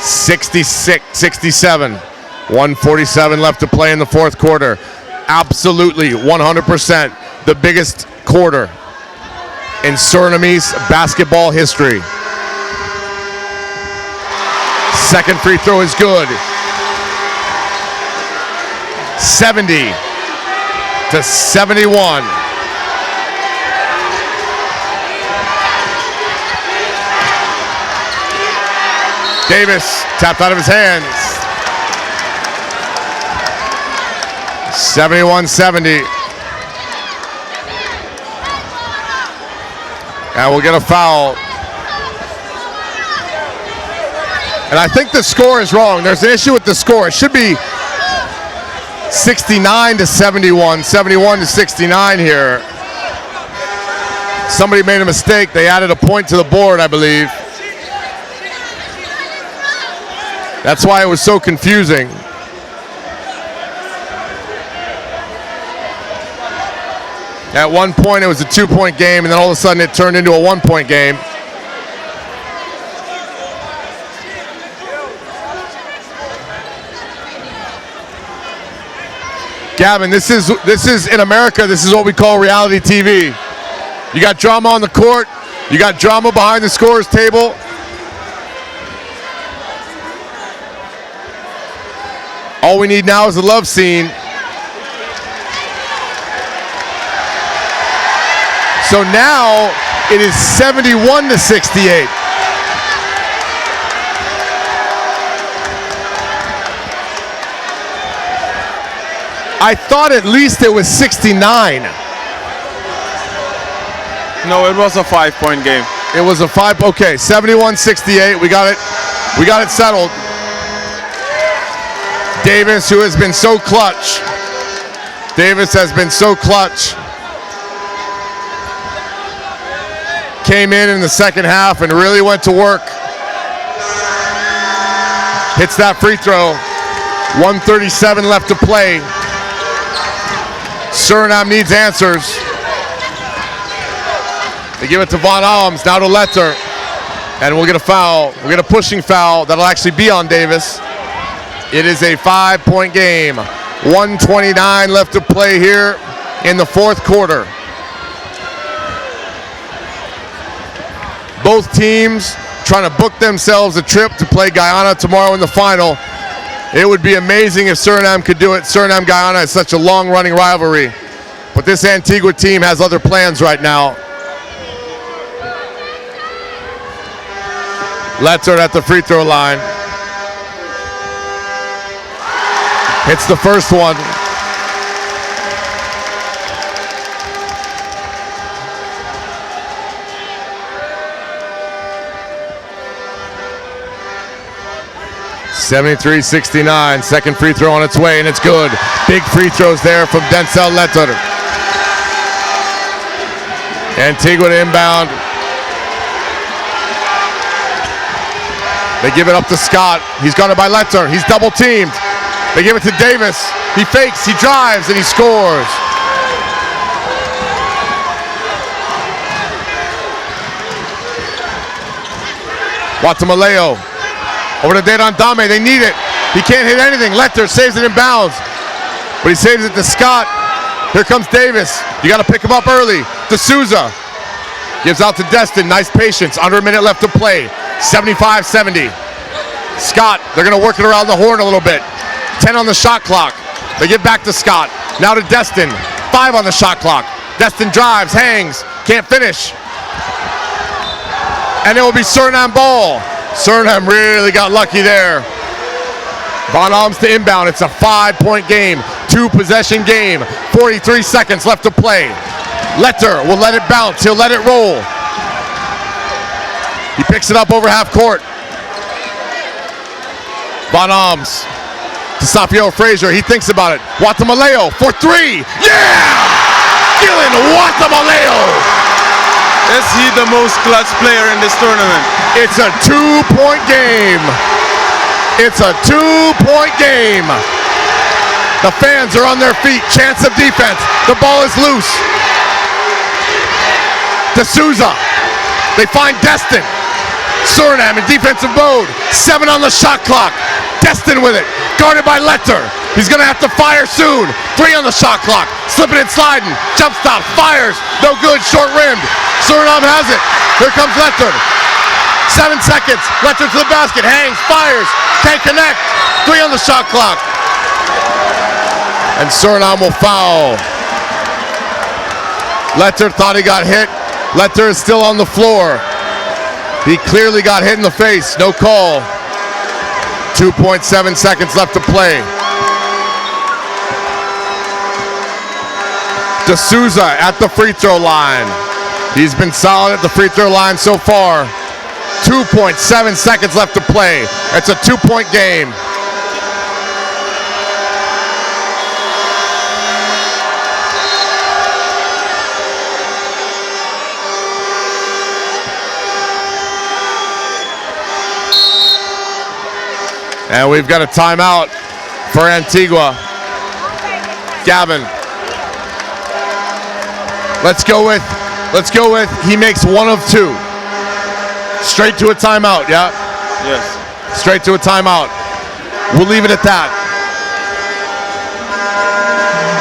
66, 67. 147 left to play in the fourth quarter. Absolutely 100% the biggest quarter in Surinamese basketball history. Second free throw is good. 70 to 71. Davis tapped out of his hands. 71-70. And we'll get a foul. And I think the score is wrong. There's an issue with the score. It should be 69 to 71, 71 to 69 here. Somebody made a mistake. They added a point to the board, I believe. That's why it was so confusing. At one point, it was a 2-point game, and then all of a sudden it turned into a 1-point game. Gavin, this is in America, this is what we call reality TV. You got drama on the court, you got drama behind the scorer's table. All we need now is a love scene. So now it is 71 to 68. I thought at least it was 69. No, it was a 5-point game. It was a 5, okay, 71-68. We got it settled. Davis, who has been so clutch. Davis has been so clutch. Came in the second half and really went to work. Hits that free throw. 1:37 left to play. Suriname needs answers. They give it to Von Alms, now to Letter. And we'll get a foul. We'll get a pushing foul that'll actually be on Davis. It is a 5-point game. 1:29 left to play here in the fourth quarter. Both teams trying to book themselves a trip to play Guyana tomorrow in the final. It would be amazing if Suriname could do it. Suriname-Guyana is such a long-running rivalry. But this Antigua team has other plans right now. Letter at the free throw line. Hits the first one. (73-69). Second free throw on its way, and it's good. Big free throws there from Denzel Letter. Antigua to inbound. They give it up to Scott. He's got it by Letter. He's double teamed. They give it to Davis. He fakes, he drives, and he scores. Watamaleo. Over to Dedan Dame. They need it. He can't hit anything. Letter saves it in bounds. But he saves it to Scott. Here comes Davis. You got to pick him up early. D'Souza gives out to Destin. Nice patience. Under a minute left to play. 75-70. Scott, they're going to work it around the horn a little bit. 10 on the shot clock. They get back to Scott. Now to Destin. 5 on the shot clock. Destin drives, hangs, can't finish. And it will be Suriname ball. Suriname really got lucky there. Van Alms to inbound. It's a 5-point game. 2-possession game. 43 seconds left to play. Letter will let it bounce. He'll let it roll. He picks it up over half court. Van Alms to Safiel Frazier. He thinks about it. Watamaleo for 3. Yeah! Dylan Watamaleo. Is he the most clutch player in this tournament? It's a 2-point game. It's a 2-point game. The fans are on their feet. Chance of defense. The ball is loose. D'Souza. They find Destin. Suriname in defensive mode. 7 on the shot clock. Destin with it. Guarded by Letter. He's going to have to fire soon. 3 on the shot clock. Slipping and sliding. Jump stop. Fires. No good. Short rimmed. Suriname has it. Here comes Letter. 7 seconds. Letter to the basket. Hangs. Fires. Can't connect. 3 on the shot clock. And Suriname will foul. Letter thought he got hit. Letter is still on the floor. He clearly got hit in the face. No call. 2.7 seconds left to play. D'Souza at the free throw line. He's been solid at the free throw line so far. 2.7 seconds left to play. It's a 2-point game. And we've got a timeout for Antigua. Gavin. Let's go with he makes 1 of 2. Straight to a timeout, yeah? Yes. Straight to a timeout. We'll leave it at that.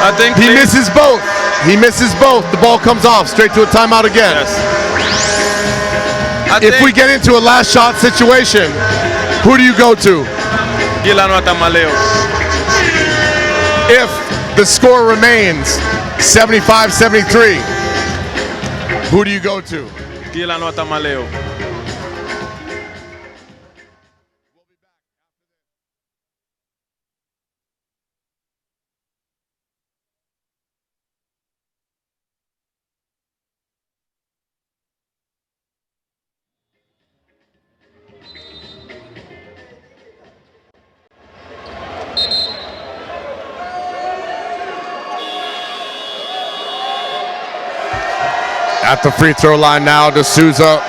I think he misses both. He misses both. The ball comes off. Straight to a timeout again. Yes. If we get into a last shot situation, who do you go to? Dylan Watamaleo. If the score remains 75-73, who do you go to? Dylan Watamaleo. At the free throw line now, D'Souza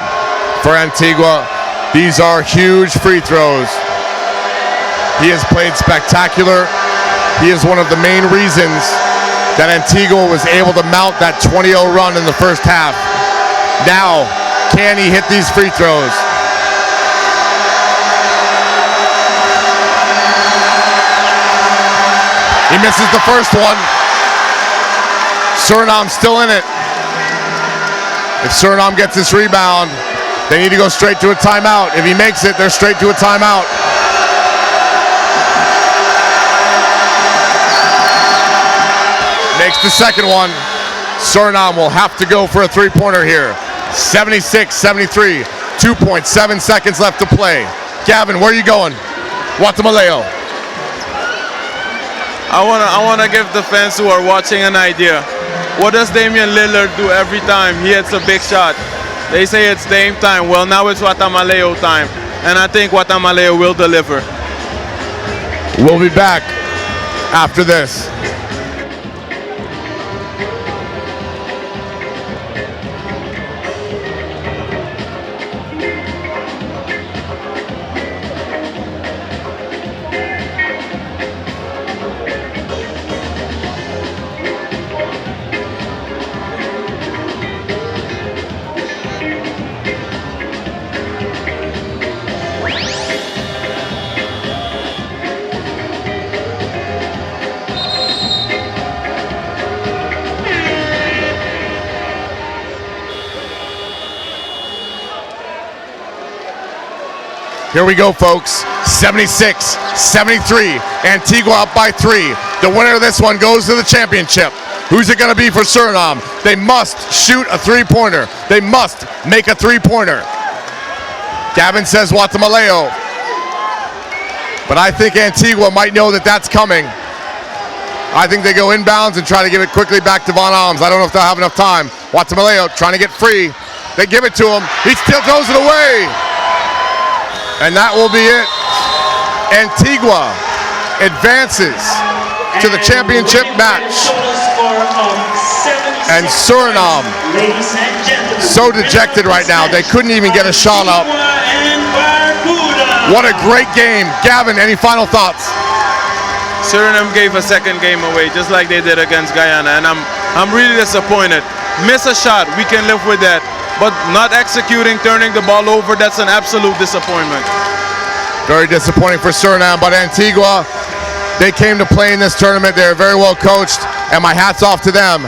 for Antigua. These are huge free throws. He has played spectacular. He is one of the main reasons that Antigua was able to mount that 20-0 run in the first half. Now, can he hit these free throws? He misses the first one. Suriname still in it. If Suriname gets this rebound, they need to go straight to a timeout. If he makes it, they're straight to a timeout. Makes the second one. Suriname will have to go for a three-pointer here. 76-73, 2.7 seconds left to play. Gavin, where are you going? Watamaleo. I wanna give the fans who are watching an idea. What does Damian Lillard do every time he hits a big shot? They say it's Dame time. Well, now it's Watamaleo time. And I think Watamaleo will deliver. We'll be back after this. Here we go, folks. 76-73. Antigua up by 3. The winner of this one goes to the championship. Who's it going to be for Suriname? They must shoot a three-pointer. They must make a three-pointer. Gavin says Guatemala. But I think Antigua might know that that's coming. I think they go inbounds and try to give it quickly back to Von Alms. I don't know if they'll have enough time. Guatemala trying to get free. They give it to him. He still throws it away. And that will be it. Antigua advances to the championship match. And Suriname, so dejected right now. They couldn't even get a shot up. What a great game. Gavin, any final thoughts? Suriname gave a second game away, just like they did against Guyana, and I'm really disappointed. Miss a shot, we can live with that. But not executing, turning the ball over, that's an absolute disappointment. Very disappointing for Suriname, but Antigua, they came to play in this tournament. They're very well coached, and my hat's off to them.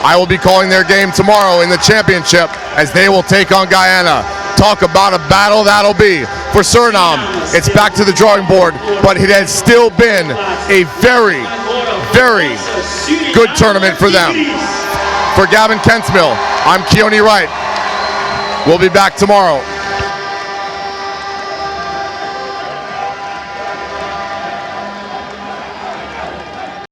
I will be calling their game tomorrow in the championship as they will take on Guyana. Talk about a battle that'll be. For Suriname, it's back to the drawing board, but it has still been a very, very good tournament for them. For Gavin Kensmill, I'm Keone Wright. We'll be back tomorrow.